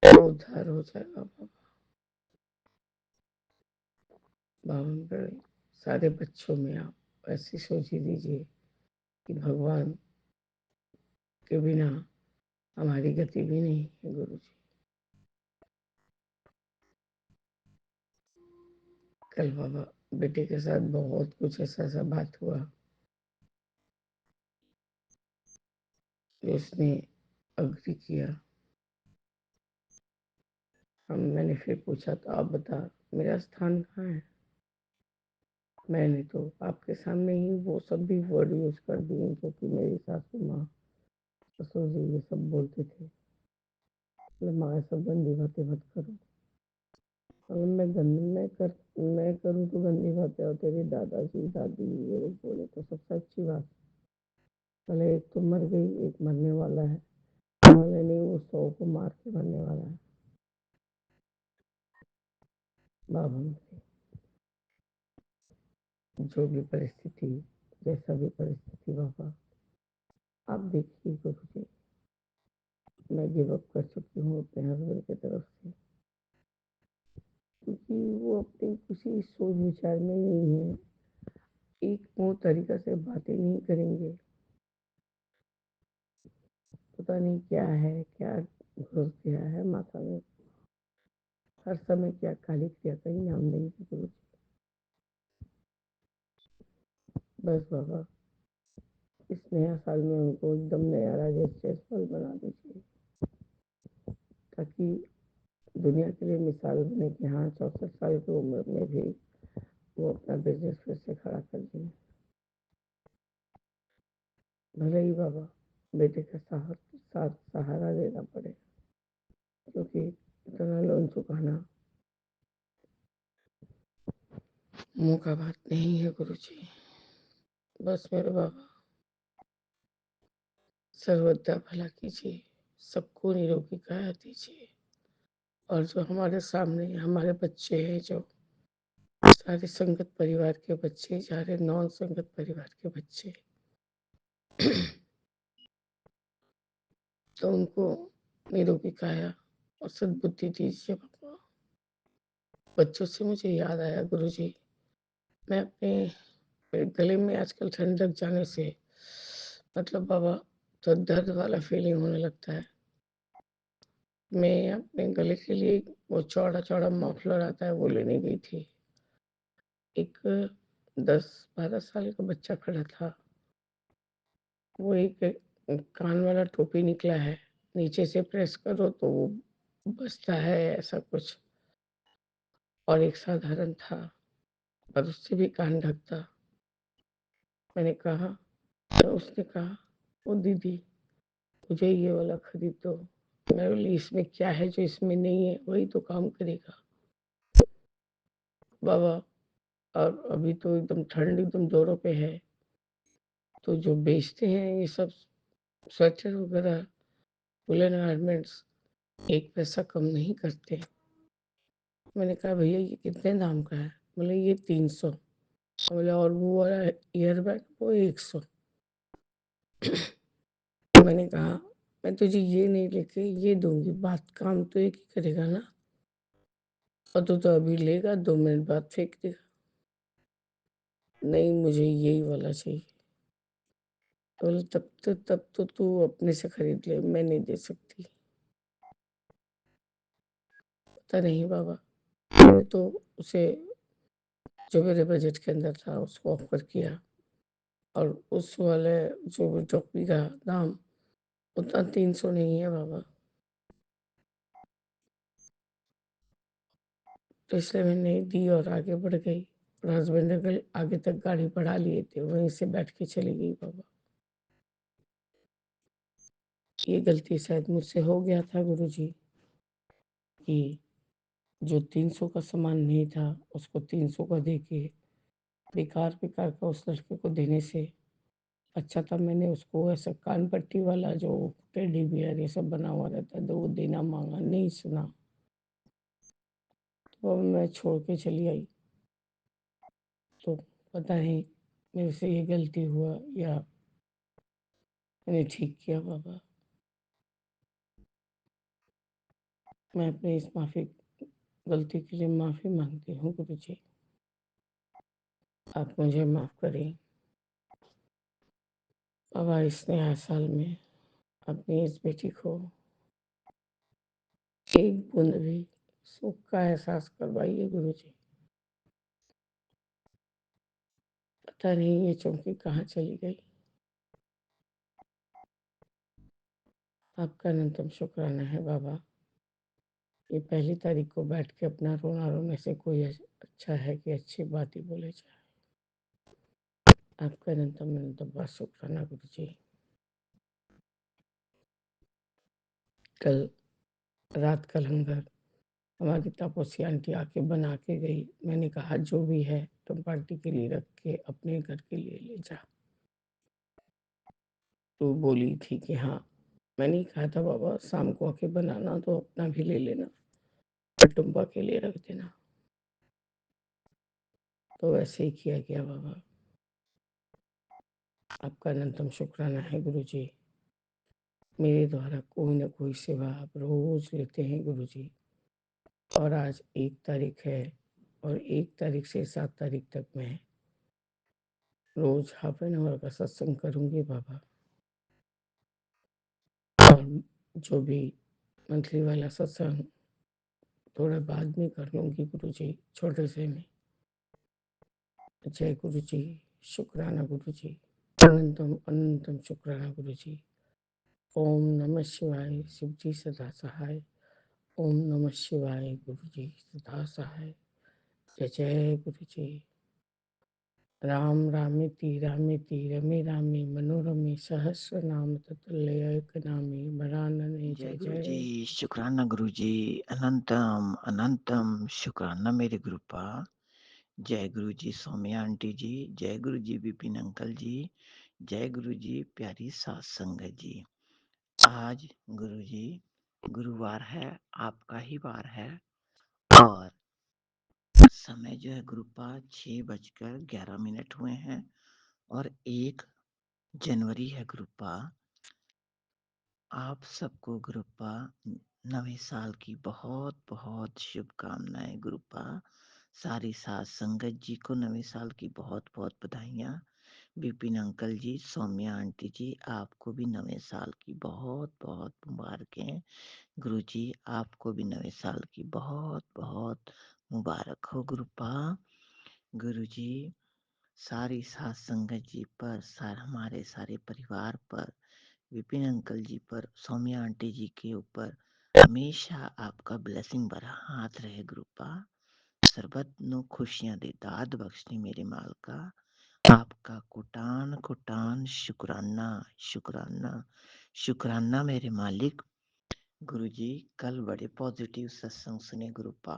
तो उद्धार हो जाएगा बाबा। बाबा बड़े सारे बच्चों में आप ऐसी सोच ही दीजिए कि भगवान के बिना हमारी गति भी नहीं है गुरु जी। कल बाबा बेटे के साथ बहुत कुछ ऐसा बात हुआ कि उसने अग्री किया। मैंने फिर पूछा तो आप बता मेरा स्थान कहाँ है। मैंने तो आपके सामने ही वो सब भी वर्ड यूज कर दिए जो कि मेरी सासू माँ ससुर जी ये सब बोलते थे। माँ सब गंदी बातें मत करो। अगर मैं करूँ तो गंदी बातें, और तेरे दादाजी दादी ये लोग बोले तो सबसे अच्छी बात। भले एक तो मर गई, एक मरने वाला है, वाले नहीं वो 100 को मार के मरने वाला है। बाबा मेरे जो भी परिस्थिति जैसा भी परिस्थिति बाबा आप देखिए गुरु जी, मैं गिव अप कर चुकी हूँ अपने हस्बैंड की तरफ से, क्योंकि वो अपनी किसी सोच विचार में नहीं है, एक वो तरीका से बातें नहीं करेंगे। पता नहीं क्या है, क्या घुस गया है माथा में, हर समय क्या काली क्रिया का ही नाम लेंगे गुरु जी। बस बाबा इस नया साल में उनको एकदम नया राजेश बना दीजिए, ताकि दुनिया के लिए मिसाल बने कि हाँ 64 साल की उम्र में भी वो अपना बिजनेस फिर से खड़ा कर दिए। भले ही बाबा बेटे का साथ सहारा देना पड़े, क्योंकि इतना लोन चुकाना मुंह का बात नहीं है गुरु जी। बस मेरे बाबा सर्वदा भला कीजिए, सबको निरोगी काया दीजिए, और जो हमारे सामने हमारे बच्चे हैं, जो सारे संगत परिवार के बच्चे, सारे नॉन संगत परिवार के बच्चे तो उनको निरोगी काया और सद्बुद्धि दीजिए बाबा। बच्चों से मुझे याद आया गुरु जी, मैं अपने गले में आजकल ठंड लग जाने से मतलब बाबा तो दर्द वाला फीलिंग होने लगता है। मैं अपने गले के लिए वो चौड़ा चौड़ा मफलर आता है वो लेने गई थी। एक 10-12 साल का बच्चा खड़ा था, वो एक कान वाला टोपी निकला है, नीचे से प्रेस करो तो वो बजता है ऐसा कुछ, और एक साधारण था पर उससे भी कान ढकता। मैंने कहा तो उसने कहा ओ दीदी मुझे ये वाला खरीद दो। मैं बोली इसमें क्या है जो इसमें नहीं है, वही तो काम करेगा बाबा। और अभी तो एकदम ठंड एकदम जोरों पे है, तो जो बेचते हैं ये सब स्वेटर वगैरह वुलन गारमेंट्स, एक पैसा कम नहीं करते। मैंने कहा भैया ये कितने दाम का है? बोले ये 300। बोले और वो वाला ईयरबड वो 100। मैंने कहा मैं तुझे ये नहीं लेके ये दूंगी, बात काम तो एक ही करेगा ना, और तू तो अभी लेगा 2 मिनट बाद फेंक देगा। नहीं मुझे यही वाला चाहिए। बोले तब तो तू अपने से खरीद ले, मैं नहीं दे सकती। पता नहीं बाबा, मैंने तो उसे जो मेरे बजट के अंदर था उसको ऑफर किया, और उस वाले जो टोपी का दाम उतना 300 नहीं है बाबा। तो इसलिए मैंने दी और आगे बढ़ गई, और हस्बैंड अगर आगे तक गाड़ी बढ़ा लिए थे, वहीं से बैठ के चली गई बाबा। ये गलती शायद मुझसे हो गया था गुरुजी, कि जो 300 का सामान नहीं था उसको 300 का दे के बेकार बेकार का उस लड़के को देने से अच्छा था मैंने उसको ऐसा कान पट्टी वाला जो टेडी बियर ये सब बना हुआ रहता है, तो वो देना मांगा, नहीं सुना, तो अब मैं छोड़ के चली आई। तो पता नहीं मेरे से ये गलती हुआ या मैंने ठीक किया बाबा। मैं अपनी इस गलती के लिए माफ़ी मांगती हूँ गुरु जी, आप मुझे माफ़ करें। बाबा इस नया साल में अपनी इस बेटी को एक बूंद भी सुख का एहसास करवाइए गुरु जी। पता नहीं ये चौकी कहाँ चली गई। आपका अनंतम शुक्राना है बाबा। ये 1 तारीख को बैठ के अपना रोना रोने से कोई अच्छा है कि अच्छी बात ही बोले जाए। आपका अनंतम अनंतम बात शुक्राना गुरु जी। कल रात का लंगर हमारी तापसी आंटी आके बना के गई। मैंने कहा जो भी है तुम पार्टी के लिए रख के अपने घर के लिए ले जा। तो बोली थी कि हाँ, मैंने ही कहा था बाबा शाम को आके बनाना तो अपना भी ले लेना और टुम्पा के लिए रख देना। तो वैसे ही किया गया बाबा। आपका अनंतम शुक्राना है गुरु जी। मेरे द्वारा कोई ना कोई सेवा आप रोज लेते हैं गुरु जी, और आज 1 तारीख है, और 1 तारीख से 7 तारीख तक मैं रोज ½ का सत्संग करूंगी बाबा। और जो भी मंथली वाला सत्संग थोड़ा बाद में कर लूंगी गुरु जी, छोटे से में। जय गुरु जी, शुक्राना गुरु जी, अनंतम अनंतम शुक्राना गुरु जी। ओम नमः शिवाय, शिव जी सदा सहाय। ओम नमः शिवाय, गुरु जी सदा सहाय। जय जय गुरु जी। राम रामेति रामेति रमे रामे मनोरमे सहस्र नाम ततुल्य एक नामे वरानने। जय जय गुरु जी, जय शुक्राना गुरु जी, अनंतम अनंतम शुक्राना मेरे गुरुपा। जय गुरु जी सौम्या आंटी जी, जय गुरु जी विपिन अंकल जी, जय गुरु जी प्यारी सात संगत जी। आज गुरु जी गुरुवार है, आपका ही वार है, और समय जो है गुरुपा 6:11 हुए हैं, और 1 जनवरी है गुरुपा। आप सबको गुरुपा नवे साल की बहुत बहुत शुभकामनाएं गुरुपा। सारी सात संगत जी को नवे साल की बहुत बहुत बधाइयाँ। विपिन अंकल जी, सौम्या आंटी जी, आपको भी नवे साल की बहुत बहुत मुबारकें। गुरु जी आपको भी नवे साल की बहुत बहुत मुबारक हो गुरुपा। गुरु जी सारी सात संगत जी पर, हमारे सारे परिवार पर, विपिन अंकल जी पर, सौम्या आंटी जी के ऊपर हमेशा आपका ब्लेसिंग भरा हाथ रहे गुरुपा। सर्वत नो खुशियां दे दाद बख्शनी मेरे माल का। आपका कोटान कोटान शुक्राना शुक्राना शुक्राना मेरे मालिक। गुरुजी कल बड़े पॉजिटिव सत्संग सुने गुरुपा।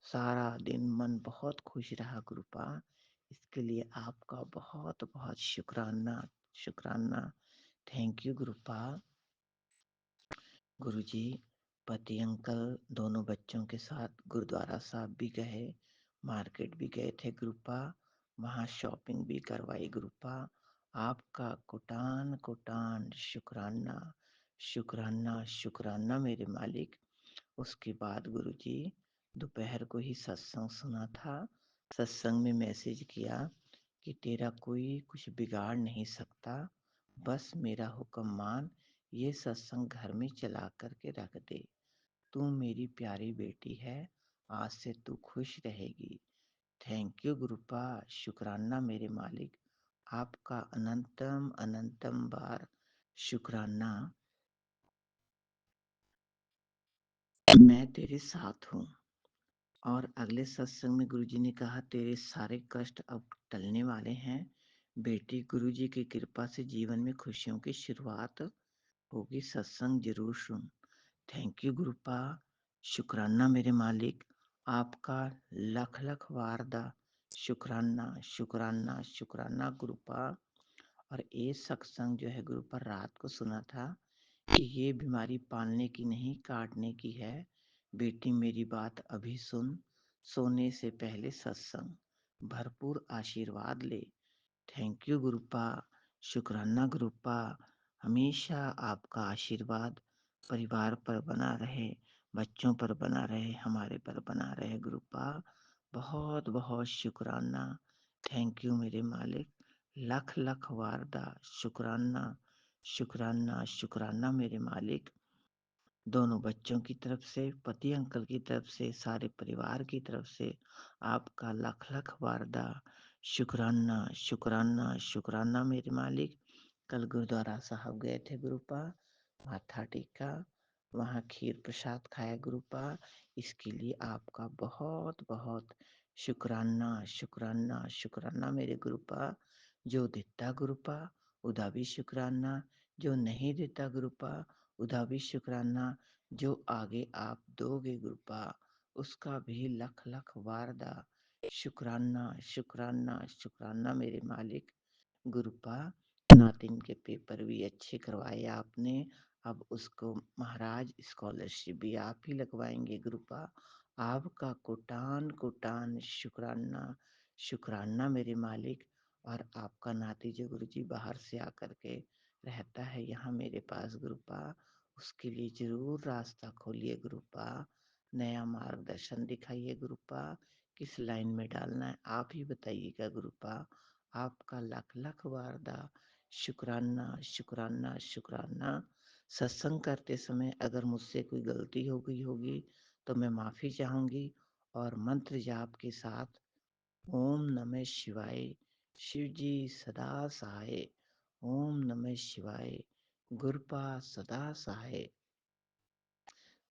सारा दिन मन बहुत खुश रहा गुरुपा। इसके लिए आपका बहुत बहुत शुक्राना शुक्राना। Thank you गुरुपा। गुरुजी पति अंकल दोनों बच्चों के साथ गुरुद्वारा साहब भी गए, मार्केट भी गए थे गुरुपा, वहाँ शॉपिंग भी करवाई गुरुपा। आपका कोटान कोटान शुक्राना, शुक्राना शुक्राना मेरे मालिक। उसके बाद गुरुजी दोपहर को ही सत्संग सुना था। सत्संग में मैसेज किया कि तेरा कोई कुछ बिगाड़ नहीं सकता, बस मेरा हुक्म मान, ये सत्संग घर में चला करके रख दे। तू मेरी प्यारी बेटी है, आज से तू खुश रहेगी। थैंक यू गुरुपा, शुक्राना मेरे मालिक। आपका अनंतम अनंतम बार शुक्राना। मैं तेरे साथ हूँ। और अगले सत्संग में गुरुजी ने कहा तेरे सारे कष्ट अब टलने वाले हैं बेटी, गुरुजी की कृपा से जीवन में खुशियों की शुरुआत होगी, सत्संग जरूर सुन। थैंक यू गुरुपा, शुक्राना मेरे मालिक। आपका लख लख वारदा शुक्राना शुक्राना शुक्राना गुरुपा। और ये सत्संग जो है गुरुपा रात को सुना था कि ये बीमारी पालने की नहीं काटने की है। बेटी मेरी बात अभी सुन, सोने से पहले सत्संग भरपूर आशीर्वाद ले। थैंक यू गुरुपा, शुक्राना गुरुपा। हमेशा आपका आशीर्वाद परिवार पर बना रहे, बच्चों पर बना रहे, हमारे पर बना रहे गुरुपा। बहुत बहुत शुक्राना। थैंक यू मेरे मालिक। लख लख वारदा शुक्राना, शुक्राना शुक्राना मेरे मालिक। दोनों बच्चों की तरफ से, पति अंकल की तरफ से, सारे परिवार की तरफ से आपका लख लख वारदा शुक्राना शुक्राना शुक्राना मेरे मालिक। कल गुरुद्वारा साहब गए थे गुरुपा, माथा टेका, वहाँ खीर प्रसाद खाया गुरुपा। इसके लिए आपका बहुत बहुत शुक्राना शुक्राना शुक्राना मेरे गुरुपा। जो देता गुरुपा उदा भी शुक्राना, जो नहीं देता गुरुपा उदा भी शुक्राना, जो आगे आप दोगे गुरुपा उसका भी लख लख वारदा शुक्राना शुक्राना शुक्राना मेरे मालिक। गुरुपा नातिन के पेपर भी अच्छे करवाए आपने, अब उसको महाराज स्कॉलरशिप भी आप ही लगवाएंगे गुरुपा। आपका कोटान कोटान शुक्राना शुक्राना मेरे मालिक। और आपका नाती जो गुरुजी बाहर से आकर के रहता है यहाँ मेरे पास गुरुपा, उसके लिए जरूर रास्ता खोलिए गुरुपा, नया मार्गदर्शन दिखाइए गुरुपा, किस लाइन में डालना है आप ही बताइएगा गुरुपा। आपका लख लख वारदा शुक्राना शुक्राना शुक्राना। सत्संग करते समय अगर मुझसे कोई गलती हो गई होगी तो मैं माफी चाहूंगी। और मंत्र जाप के साथ ओम नमः शिवाय, शिव जी सदा सहाय, ओम नमः शिवाय, गुरुपा सदा सहाय।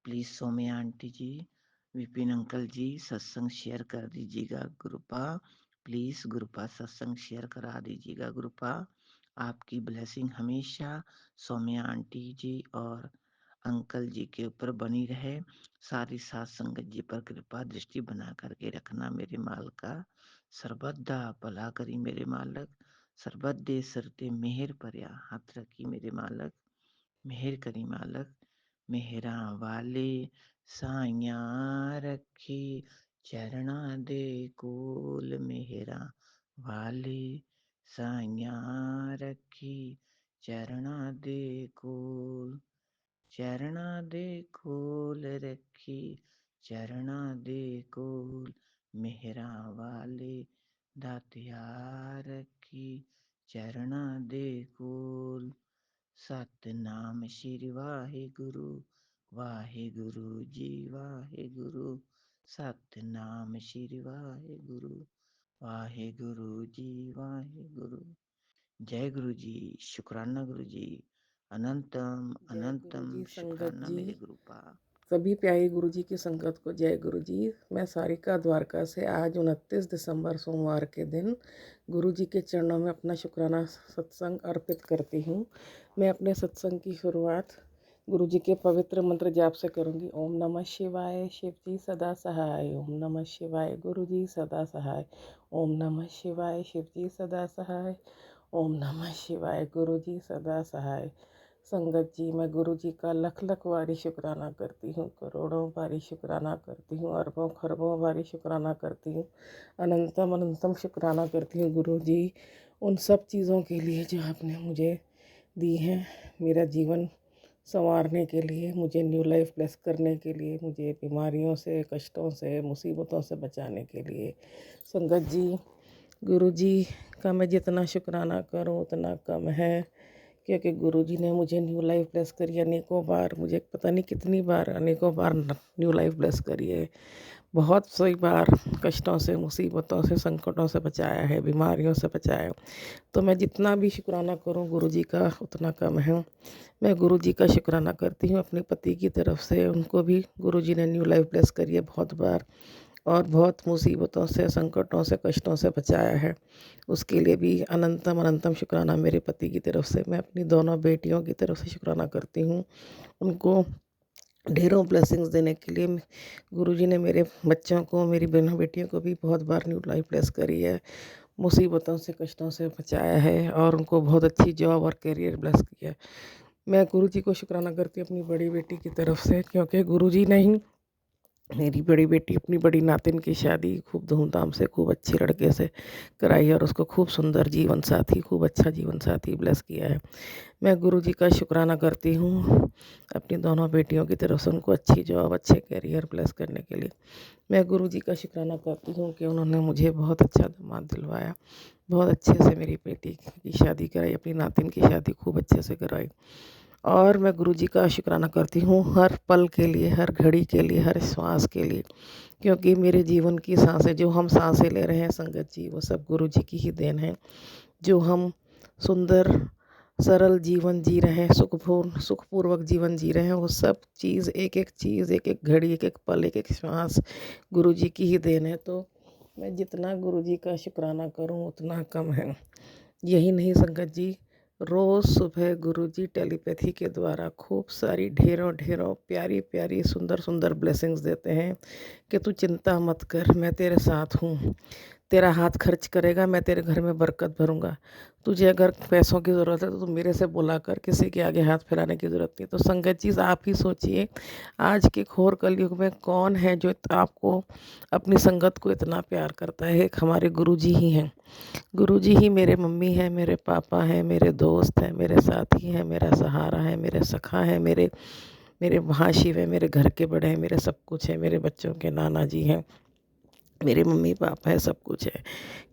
Please Saumya aunty ji, Vipin uncle ji सत्संग शेयर कर दीजिएगा गुरुपा, प्लीज गुरुपा सत्संग शेयर करा दीजिएगा गुरुपा। आपकी ब्लेसिंग हमेशा सौम्या आंटी जी और अंकल जी के ऊपर बनी रहे। सारी सात संगत जी पर कृपा दृष्टि बना करके रखना मेरे माल का। सर्वदा भला करी मेरे मालक, सर्वदे सरते मेहर पर्या हाथ रखी मेरे मालक, मेहर करी मालक। मेहरा वाले साइया रखी, चरणा दे कोल मेहरा वाले साइया रखी, चरणा दे कोल, चरणा दे कोल रखी, चरणा दे कोल मेहरा वाले दातिया रखी, चरणा दे कोल। सतनाम श्री वाहिगुरु, वाहिगुरु जी वाहिगुरु, सतनाम श्री वाहिगुरु, वाहिगुरु जी वाहिगुरु। जय गुरु जी, शुक्राना गुरु जी, अनंतम जय गुरु अनंतम जी संगत शुक्राना जी, मेरे गुरुपा। सभी प्यारे गुरु जी की संगत को जय गुरु जी। मैं सारिका द्वारका से आज 29 दिसंबर सोमवार के दिन गुरु जी के चरणों में अपना शुक्राना सत्संग अर्पित करती हूँ। मैं अपने सत्संग की शुरुआत गुरु जी के पवित्र मंत्र जाप से करूँगी। ओम नमः शिवाय, शिव जी सदा सहाय, ओम नमः शिवाय, गुरु जी सदा सहाय, ओम नमः शिवाय, शिव जी सदा सहाय, ओम नमः शिवाय, गुरु जी सदा सहाय। संगत जी, मैं गुरु जी का लख लख बारी शुक्राना करती हूँ, करोड़ों बारी शुक्राना करती हूँ, अरबों खरबों बारी शुक्राना करती हूँ, अनंतम अनंतम शुक्राना करती हूँ गुरु जी उन सब चीज़ों के लिए जो आपने मुझे दी हैं, मेरा जीवन संवारने के लिए, मुझे न्यू लाइफ ब्लेस करने के लिए, मुझे बीमारियों से, कष्टों से, मुसीबतों से बचाने के लिए। संगत जी, गुरु जी का मैं जितना शुक्राना करूं उतना कम है, क्योंकि गुरु जी ने मुझे न्यू लाइफ ब्लेस करी अनेकों बार, मुझे पता नहीं कितनी बार, अनेकों बार न्यू लाइफ ब्लेस करी है। बहुत सी बार कष्टों से, मुसीबतों से, संकटों से बचाया है, बीमारियों से बचाया है। तो मैं जितना भी शुक्राना करूं गुरु जी का उतना कम है। मैं गुरु जी का शुक्राना करती हूँ अपने पति की तरफ से, उनको भी गुरु जी ने न्यू लाइफ ब्लेस करी है बहुत बार, और बहुत मुसीबतों से, संकटों से, कष्टों से बचाया है। उसके लिए भी अनंतम अनंतम शुक्राना मेरे पति की तरफ से। मैं अपनी दोनों बेटियों की तरफ से शुक्राना करती हूँ, उनको ढेरों ब्लेसिंग्स देने के लिए। गुरुजी ने मेरे बच्चों को, मेरी बहनों बेटियों को भी बहुत बार न्यू लाइफ ब्लेस करी है, मुसीबतों से, कष्टों से बचाया है, और उनको बहुत अच्छी जॉब और करियर ब्लेस किया है। मैं गुरुजी को शुक्राना करती हूँ अपनी बड़ी बेटी की तरफ से, क्योंकि गुरुजी ने ही मेरी बड़ी बेटी, अपनी बड़ी नातिन की शादी खूब धूमधाम से, खूब अच्छे लड़के से कराई, और उसको खूब सुंदर जीवन साथी, खूब अच्छा जीवन साथी ब्लेस किया है। मैं गुरुजी का शुक्राना करती हूँ अपनी दोनों बेटियों की तरफ से, उनको अच्छी जॉब, अच्छे करियर ब्लेस करने के लिए। मैं गुरुजी का शुक्राना करती हूँ कि उन्होंने मुझे बहुत अच्छा दामाद दिलवाया, बहुत अच्छे से मेरी बेटी की शादी कराई, अपनी नातिन की शादी खूब अच्छे से कराई। और मैं गुरुजी का शुक्राना करती हूँ हर पल के लिए, हर घड़ी के लिए, हर श्वास के लिए, क्योंकि मेरे जीवन की सांसें, जो हम सांसें ले रहे हैं संगत जी, वो सब गुरुजी की ही देन है। जो हम सुंदर सरल जीवन जी रहे हैं, सुखपूर्वक जीवन जी रहे हैं, वो सब चीज़, एक एक चीज़, एक एक घड़ी, एक एक पल, एक एक श्वास गुरुजी की ही देन है। तो मैं जितना गुरुजी का शुक्राना करूं उतना कम है। यही नहीं संगत जी, रोज़ सुबह गुरुजी टेलीपैथी के द्वारा खूब सारी ढेरों ढेरों प्यारी प्यारी सुंदर सुंदर ब्लेसिंग्स देते हैं कि तू चिंता मत कर, मैं तेरे साथ हूँ, तेरा हाथ खर्च करेगा, मैं तेरे घर में बरकत भरूंगा, तुझे अगर पैसों की ज़रूरत है तो तू मेरे से बोला कर, किसी के आगे हाथ फैलाने की ज़रूरत नहीं। तो संगत जी, आप ही सोचिए, आज के घोर कलयुग में कौन है जो आपको, अपनी संगत को इतना प्यार करता है। एक हमारे गुरुजी ही हैं। गुरुजी ही मेरे मम्मी हैं, मेरे पापा हैं, मेरे दोस्त हैं, मेरे साथी हैं, मेरा सहारा है, मेरे सखा हैं, मेरे मेरे महाशिव है, मेरे घर के बड़े हैं, मेरे सब कुछ है, मेरे बच्चों के नाना जी हैं, मेरे मम्मी पापा है, सब कुछ है।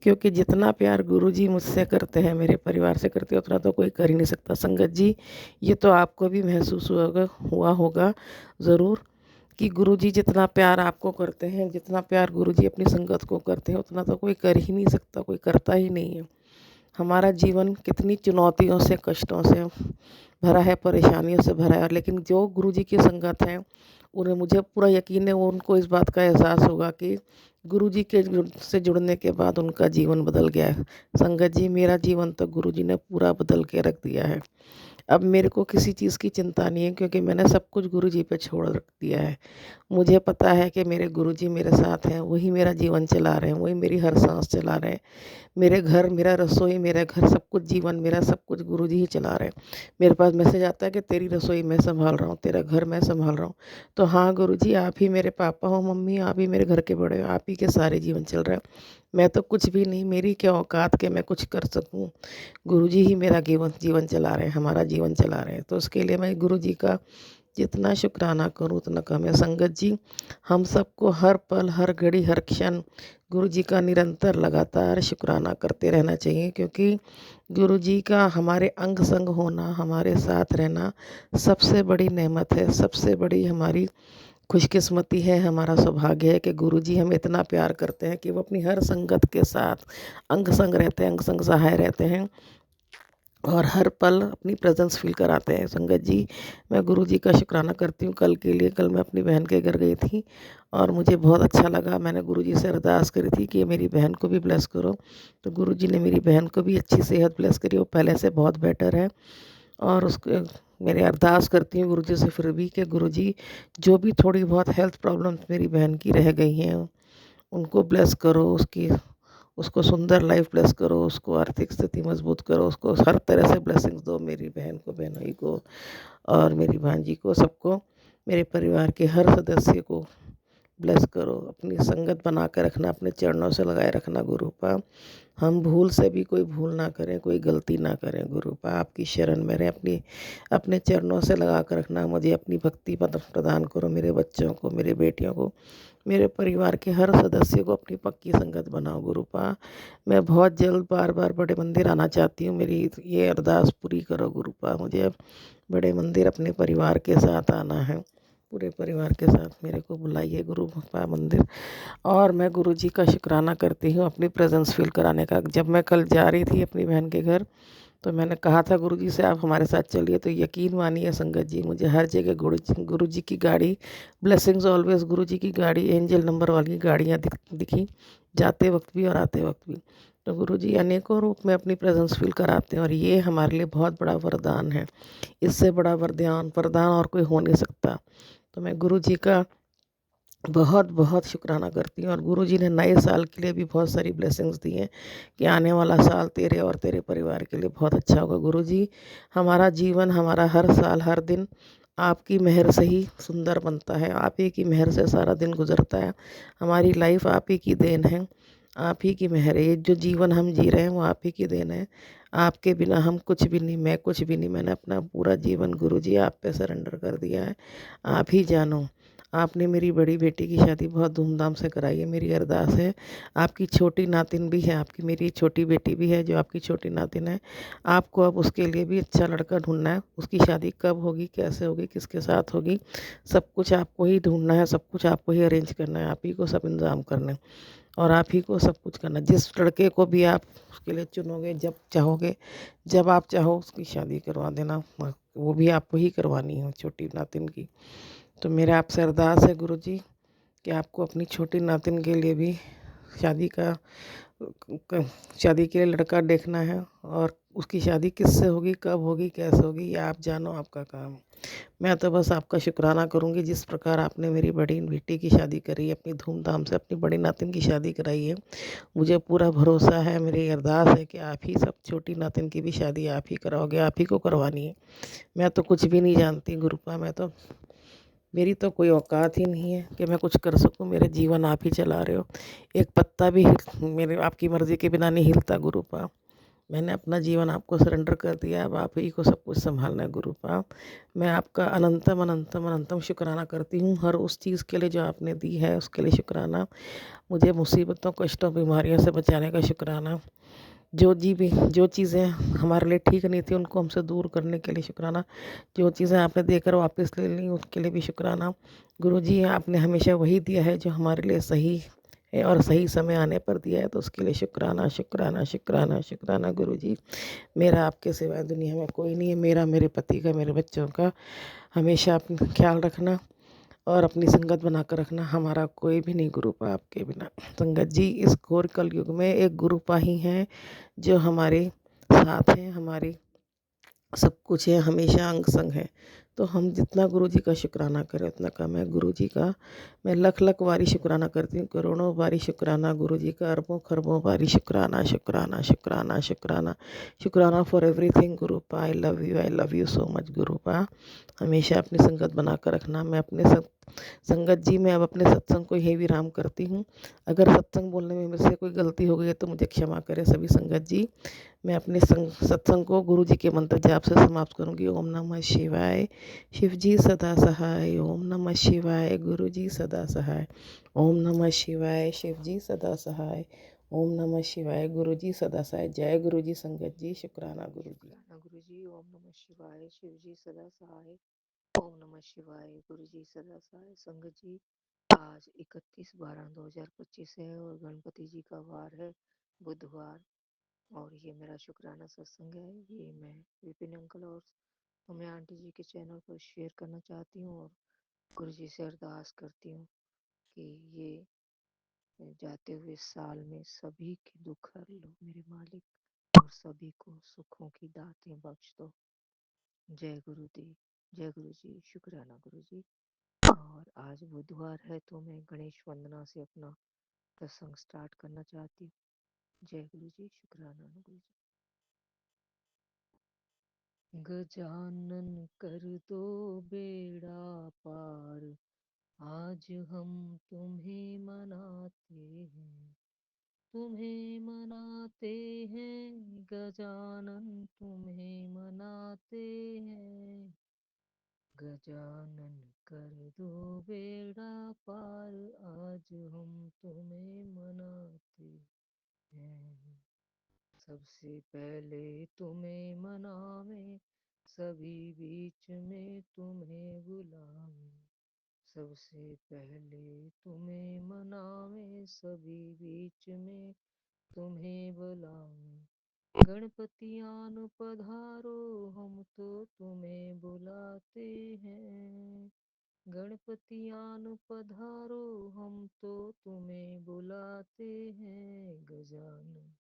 क्योंकि जितना प्यार गुरुजी मुझसे करते हैं, मेरे परिवार से करते हैं, उतना तो कोई कर ही नहीं सकता। संगत जी, ये तो आपको भी महसूस हुआ होगा ज़रूर, कि गुरुजी जितना प्यार आपको करते हैं, जितना प्यार गुरुजी अपनी संगत को करते हैं, उतना तो कोई कर ही नहीं सकता, कोई करता ही नहीं है। हमारा जीवन कितनी चुनौतियों से, कष्टों से भरा है, परेशानियों से भरा है, लेकिन जो गुरुजी की संगत है, उन्हें, मुझे पूरा यकीन है, उनको इस बात का एहसास होगा कि गुरुजी के से जुड़ने के बाद उनका जीवन बदल गया है। संगत जी, मेरा जीवन तो गुरुजी ने पूरा बदल के रख दिया है। अब मेरे को किसी चीज़ की चिंता नहीं है, क्योंकि मैंने सब कुछ गुरुजी पे छोड़ रख दिया है। मुझे पता है कि मेरे गुरुजी मेरे साथ हैं, वही मेरा जीवन चला रहे हैं, वही मेरी हर सांस चला रहे हैं। मेरे घर, मेरा रसोई, मेरा घर, सब कुछ, जीवन मेरा सब कुछ गुरुजी ही चला रहे हैं। मेरे पास मैसेज आता है कि तेरी रसोई मैं संभाल रहा हूँ, तेरा घर मैं संभाल रहा हूँ। तो हाँ गुरुजी, आप ही मेरे पापा हो, मम्मी, आप ही मेरे घर के बड़े हो, आप ही के सारे जीवन चल रहे हैं। मैं तो कुछ भी नहीं, मेरी क्या औकात के मैं कुछ कर सकूँ। गुरुजी ही मेरा जीवन चला रहे हैं, हमारा जीवन चला रहे हैं। तो उसके लिए मैं गुरुजी का जितना शुक्राना करूँ उतना कम है। संगत जी, हम सबको हर पल, हर घड़ी, हर क्षण गुरुजी का निरंतर लगातार शुक्राना करते रहना चाहिए, क्योंकि गुरुजी का हमारे अंग संग होना, हमारे साथ रहना सबसे बड़ी नेमत है, सबसे बड़ी हमारी खुशकिस्मती है, हमारा सौभाग्य है कि गुरुजी हमें इतना प्यार करते हैं कि वो अपनी हर संगत के साथ अंग संग रहते हैं, अंग संग सहाय रहते हैं, और हर पल अपनी प्रेजेंस फील कराते हैं। संगत जी, मैं गुरुजी का शुक्राना करती हूँ कल के लिए। कल मैं अपनी बहन के घर गई थी और मुझे बहुत अच्छा लगा। मैंने गुरुजी से अरदास करी थी कि मेरी बहन को भी ब्लेस करो, तो गुरुजी ने मेरी बहन को भी अच्छी सेहत ब्लेस करी, वो पहले से बहुत बेटर है। और उसके मेरे अरदास करती हूँ गुरुजी से फिर भी कि गुरुजी, जो भी थोड़ी बहुत हेल्थ प्रॉब्लम्स मेरी बहन की रह गई हैं, उनको ब्लेस करो, उसको सुंदर लाइफ ब्लेस करो, उसको आर्थिक स्थिति मजबूत करो, उसको हर तरह से ब्लेसिंग्स दो, मेरी बहन को, बहनोई को और मेरी भांजी को, सबको, मेरे परिवार के हर सदस्य को ब्लेस करो। अपनी संगत बना कर रखना, अपने चरणों से लगाए रखना गुरुपा। हम भूल से भी कोई भूल ना करें, कोई गलती ना करें गुरुपा। आपकी शरण में रहें, अपने चरणों से लगा कर रखना। मुझे अपनी भक्ति प्रदान करो, मेरे बच्चों को, मेरे बेटियों को, मेरे परिवार के हर सदस्य को अपनी पक्की संगत बनाओ गुरुपा। मैं बहुत जल्द बार बार बड़े मंदिर आना चाहती हूँ, मेरी ये अरदास पूरी करो गुरुपा। मुझे बड़े मंदिर अपने परिवार के साथ आना है, पूरे परिवार के साथ मेरे को बुलाइए गुरुपा मंदिर। और मैं गुरुजी का शुक्राना करती हूँ अपनी प्रेजेंस फील कराने का। जब मैं कल जा रही थी अपनी बहन के घर, तो मैंने कहा था गुरुजी से आप हमारे साथ चलिए, तो यकीन मानिए संगत जी, मुझे हर जगह गुरुजी की गाड़ी, ब्लेसिंग्स ऑलवेज, गुरुजी की गाड़ी, एंजल नंबर वाली गाड़ियाँ दिखी, जाते वक्त भी और आते वक्त भी। तो गुरुजी अनेकों रूप में अपनी प्रेजेंस फील कराते हैं, और ये हमारे लिए बहुत बड़ा वरदान है। इससे बड़ा वरदान और कोई हो नहीं सकता। तो मैं गुरुजी का बहुत बहुत शुक्राना करती हूँ। और गुरुजी ने नए साल के लिए भी बहुत सारी ब्लेसिंग्स दी हैं कि आने वाला साल तेरे और तेरे परिवार के लिए बहुत अच्छा होगा। गुरुजी, हमारा जीवन, हमारा हर साल, हर दिन आपकी मेहर से ही सुंदर बनता है, आप ही की मेहर से सारा दिन गुजरता है। हमारी लाइफ आप ही की देन है, आप ही की मेहर है। ये जो जीवन हम जी रहे हैं वो आप ही की देन है। आपके बिना हम कुछ भी नहीं, मैं कुछ भी नहीं। मैंने अपना पूरा जीवन गुरुजी आप पे सरेंडर कर दिया है। आप ही जानो। आपने मेरी बड़ी बेटी की शादी बहुत धूमधाम से कराई है। मेरी अरदास है, आपकी छोटी नातिन भी है, आपकी मेरी छोटी बेटी भी है जो आपकी छोटी नातिन है। आपको अब उसके लिए भी अच्छा लड़का ढूंढना है। उसकी शादी कब होगी, कैसे होगी, किसके साथ होगी, सब कुछ आपको ही ढूंढना है, सब कुछ आपको ही अरेंज करना है, आप ही को सब इंतज़ाम करना है, और आप ही को सब कुछ करना है। जिस लड़के को भी आप उसके लिए चुनोगे, जब चाहोगे, जब आप चाहो उसकी शादी करवा देना, वो भी आपको ही करवानी है, छोटी नातिन की। तो मेरा आपसे अरदास है गुरुजी कि आपको अपनी छोटी नातिन के लिए भी शादी का शादी के लिए लड़का देखना है, और उसकी शादी किससे होगी, कब होगी, कैसे होगी, ये आप जानो, आपका काम। मैं तो बस आपका शुक्राना करूँगी, जिस प्रकार आपने मेरी बड़ी बेटी की शादी करी है, अपनी धूमधाम से अपनी बड़ी नातिन की शादी कराई है। मुझे पूरा भरोसा है, मेरी अरदास है कि आप ही सब छोटी नातिन की भी शादी आप ही कराओगे, आप ही को करवानी है। मैं तो कुछ भी नहीं जानती गुरुपा, मेरी तो कोई औकात ही नहीं है कि मैं कुछ कर सकूं। मेरे जीवन आप ही चला रहे हो, एक पत्ता भी मेरे आपकी मर्ज़ी के बिना नहीं हिलता गुरुपा। मैंने अपना जीवन आपको सरेंडर कर दिया, अब आप ही को सब कुछ संभालना है गुरुपा। मैं आपका अनंतम अनंतम अनंतम शुक्राना करती हूँ, हर उस चीज़ के लिए जो आपने दी है उसके लिए शुक्राना। मुझे मुसीबतों, कष्टों, बीमारियों से बचाने का शुक्राना। जो चीज़ें हमारे लिए ठीक नहीं थी उनको हमसे दूर करने के लिए शुक्राना। जो चीज़ें आपने देकर वापस ले ली उसके लिए भी शुक्राना। गुरुजी, आपने हमेशा वही दिया है जो हमारे लिए सही है, और सही समय आने पर दिया है, तो उसके लिए शुक्राना शुक्राना शुक्राना शुक्राना गुरुजी। मेरा आपके सिवाय दुनिया में कोई नहीं है, मेरा, मेरे पति का, मेरे बच्चों का हमेशा अपना ख्याल रखना और अपनी संगत बनाकर रखना। हमारा कोई भी नहीं गुरुपा आपके बिना। संगत जी, इस घोर कलयुग में एक गुरुपा ही हैं जो हमारे साथ हैं, हमारे सब कुछ है, हमेशा अंग संग है। तो हम जितना गुरुजी का शुक्राना करें उतना कम है। गुरुजी का मैं लख लख बारी शुक्राना करती हूँ, करोड़ों बारी शुक्राना गुरुजी का, अरबों खरबों बारी शुक्राना शुक्राना शुक्राना शुक्राना शुक्राना फॉर एवरीथिंग गुरुपा। I love you so much गुरुपा। हमेशा अपनी संगत बना कर रखना। मैं अपने संगत जी, मैं अब अपने सत्संग को यही विराम करती हूँ। अगर सत्संग बोलने में मेरे से कोई गलती हो गई है तो मुझे क्षमा करें सभी संगत जी। मैं अपने सत्संग को गुरु जी के मंत्र जाप से समाप्त करूंगी। ओम नमः शिवाय, शिव जी सदा सहाय। ओम नमः शिवाय, गुरु जी सदा सहाय। ओम नमः शिवाय, शिव जी सदा सहाय। ओम नमः शिवाय, गुरु जी सदा सहाय। जय गुरु जी संगत जी, शुक्राना गुरु जी। गुरु जी। ओम नमः शिवाय, शिव जी सदा सहाय। ओम नमः शिवाय, गुरु जी सदा सहाय। संगत जी, आज 31/12/2025 है और गणपति जी का वार है, बुधवार। और ये मेरा शुक्राना सत्संग है। ये मैं विपिन अंकल और सोम्या आंटी जी के चैनल पर शेयर करना चाहती हूँ, और गुरु जी से अरदास करती हूँ कि ये जाते हुए साल में सभी के दुख हर लो मेरे मालिक, और सभी को सुखों की दातें बख्श दो। जय गुरुदेव, जय गुरु जी, शुक्राना गुरु जी। और आज बुधवार है तो मैं गणेश वंदना से अपना सत्संग स्टार्ट करना चाहती हूँ। जय गुरु जी, शुक्राना गुरु जी। गजानन कर दो बेड़ा पार, आज हम तुम्हें मनाते हैं, तुम्हें मनाते हैं गजानन, तुम्हें मनाते हैं। गजानन कर दो बेड़ा पार, आज हम तुम्हें मनाते हैं। सबसे पहले तुम्हें मनावे, सभी बीच में तुम्हें बुलावे। सबसे पहले तुम्हें मनावे, सभी बीच में तुम्हें बुलावे। गणपतियान पधारो, हम तो तुम्हें बुलाते हैं। गणपतियान पधारो, हम तो तुम्हें बुलाते हैं। गजानन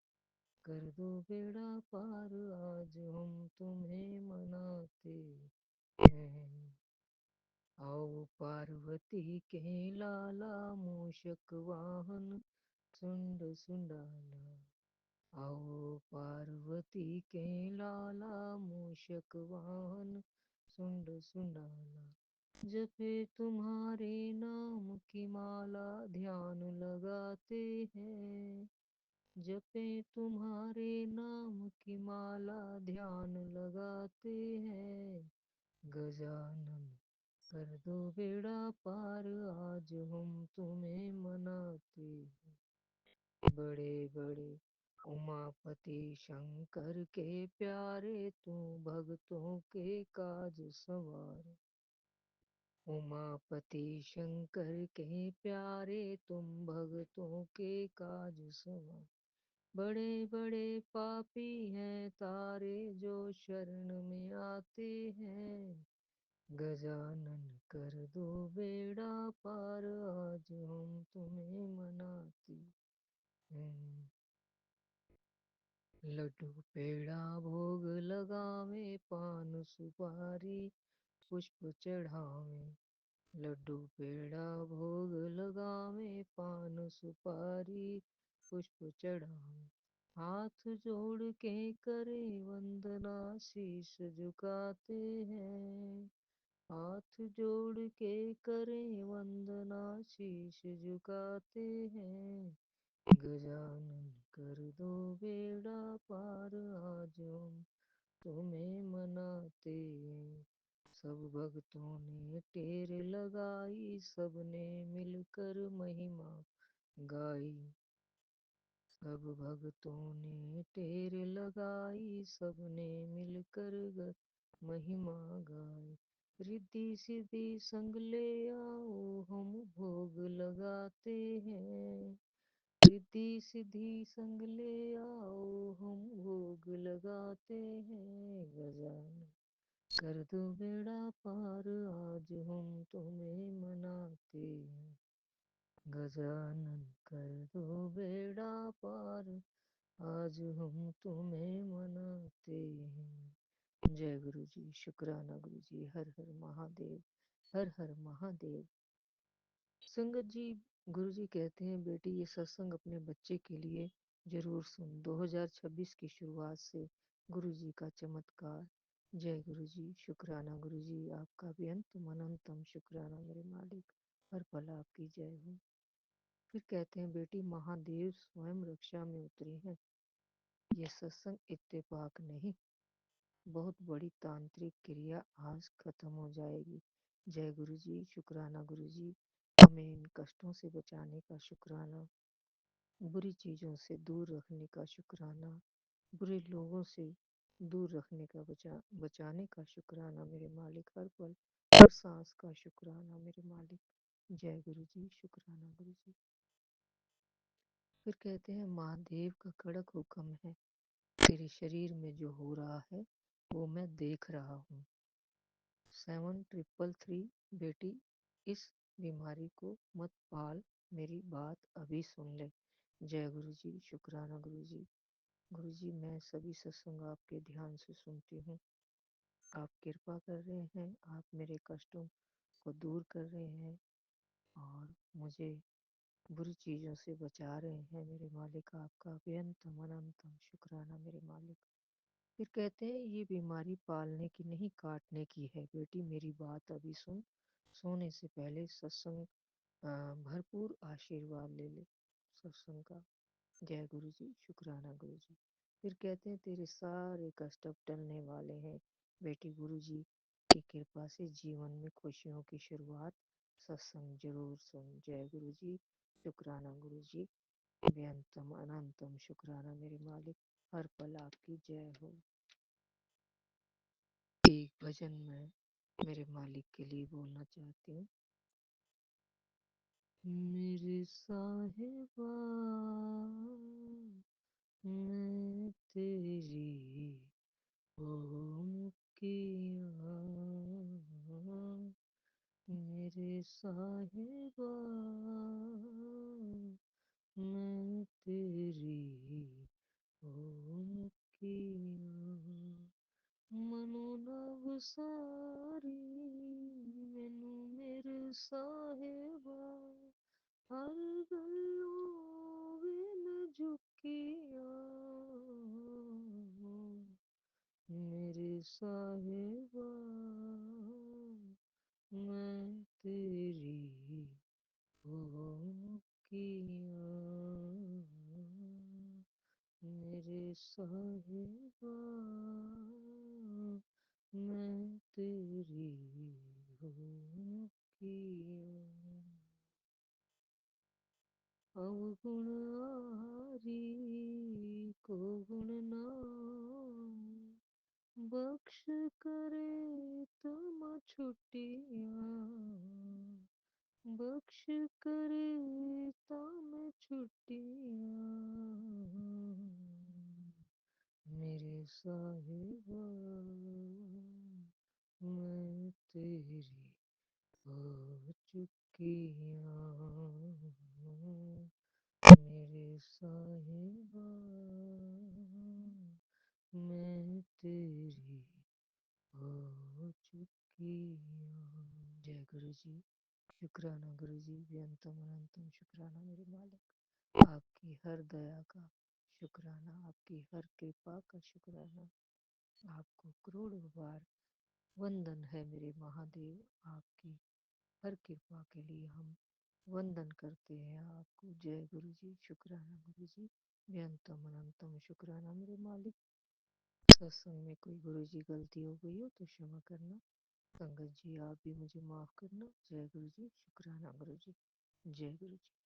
कर दो बेड़ा पार, आज हम तुम्हें मनाते हैं। आओ पार्वती के लाला, मूषक वाहन सुंड सुंडाला। आओ पार्वती के लाला, मूषक वाहन सुंड सुंडाला। जपे तुम्हारे नाम की माला, ध्यान लगाते हैं। जपे तुम्हारे नाम की माला, ध्यान लगाते हैं। गजानन कर दो बेड़ा पार, आज हम तुम्हें मनाते हैं। बड़े बड़े उमापति शंकर के प्यारे, तू भक्तों के काज संवार। उमापति शंकर के प्यारे, तुम भक्तों के काज संवार। बड़े बड़े पापी हैं तारे, जो शरण में आते हैं। गजानन कर दो बेड़ा पार, आज हम तुम्हें मनाते हैं। लड्डू पेड़ा भोग लगावे, पान सुपारी पुष्प चढ़ावे। लड्डू पेड़ा भोग लगावे, पान सुपारी पुष्प चढ़ावे। हाथ जोड़ के करे वंदना, शीश झुकाते हैं। हाथ जोड़ के करे वंदना, शीश झुकाते हैं। गजानन कर दो बेड़ा पार, आज हम तुम्हें मनाते हैं। सब भक्तों ने टेर लगाई, सबने मिलकर महिमा गाई। सब भक्तों ने टेर लगाई, सबने मिलकर महिमा गाई। रिद्धि सिद्धि संग ले आओ, हम भोग लगाते हैं। रिद्धि सिद्धि संग ले आओ, हम भोग लगाते हैं। गजानन कर दो बेड़ा पार, आज हम तुम्हें मनाते हैं। गजानन कर दो बेड़ा पार, आज हम तुम्हें मनाते हैं। जय गुरु जी, शुक्राना गुरु जी। हर हर महादेव, हर हर महादेव। संगत जी, गुरु जी कहते हैं बेटी ये सत्संग अपने बच्चे के लिए जरूर सुन। 2026 की शुरुआत से गुरु जी का चमत्कार। जय गुरु जी, शुक्राना गुरु जी। आपका भी अंतम अनंतम शुक्राना मेरे मालिक। हर पल आपकी जय हो। फिर कहते हैं बेटी महादेव स्वयं रक्षा में उतरे हैं। ये सत्संग इत्तेफाक नहीं, बहुत बड़ी तांत्रिक क्रिया आज खत्म हो जाएगी। जय गुरु जी, शुक्राना गुरु जी। हमें इन कष्टों से बचाने का शुक्राना, बुरी चीजों से दूर रखने का शुक्राना, बुरे लोगों से दूर रखने का बचाने का शुक्राना मेरे मालिक। हर पल हर सांस का शुक्राना मेरे मालिक। जय गुरु जी, शुक्राना गुरु जी। फिर कहते हैं महादेव का कड़क हुक्म है, तेरे शरीर में जो हो रहा है वो मैं देख रहा हूँ। 7333 बेटी इस बीमारी को मत पाल, मेरी बात अभी सुन ले। जय गुरु जी, शुक्राना गुरु जी। गुरु जी मैं सभी सत्संग आपके ध्यान से सुनती हूँ। आप कृपा कर रहे हैं, आप मेरे कष्टों को दूर कर रहे हैं और मुझे बुरी चीज़ों से बचा रहे हैं मेरे मालिक, आपका बेअंतम अनंतम शुक्राना मेरे मालिक। फिर कहते हैं ये बीमारी पालने की नहीं काटने की है। बेटी मेरी बात अभी सुन, सोने से पहले सत्संग भरपूर आशीर्वाद ले ले सत्संग का। जय गुरु जी, शुक्राना गुरु जी। फिर कहते हैं तेरे सारे कष्ट अब टलने वाले हैं बेटी, गुरु जी की कृपा से जीवन में खुशियों की शुरुआत। सत्संग जरूर सुन। जय गुरु जी, शुक्राना गुरु जी, बेअंतम अनंतम शुक्राना मेरे मालिक, हर पल आपकी जय हो। एक भजन मैं मेरे मालिक के लिए बोलना चाहती हूँ। मेरे साहिबा मैं तेरी हो किया, मेरे साहिबा मैं तेरी हो किया, मनो नव सारी मैनू मेरे साहिबा हर गलो विन झुकिया, मेरे साहिबा मैं तेरी हो किया, मेरे साहिबा मैं तेरी हो किया। अवगुण आरी को गुण ना बख्श करे तुम छुट्टियाँ, बख्श करे तम छुट्टियाँ, मेरे साहिबा मैं तेरी हो चुकिया, मेरे साहिबा मैं तेरी हो चुकिया। जय गुरु जी, शुक्राना गुरु जी, बेअंतम अनंतम शुक्राना मेरे मालिक, आपकी हर दया का शुक्राना, आपकी हर कृपा का शुक्राना, आपको करोड़ों बार वंदन है मेरे महादेव। आपकी हर कृपा के लिए हम वंदन करते हैं आपको। जय गुरु जी, शुक्राना गुरु जी, बेअंतम अनंतम शुक्राना मेरे मालिक। सत्संग में कोई गुरु जी गलती हो गई हो तो क्षमा करना। संगत जी आप भी मुझे माफ करना। जय गुरु जी, शुक्राना गुरु जी, जय गुरु जी।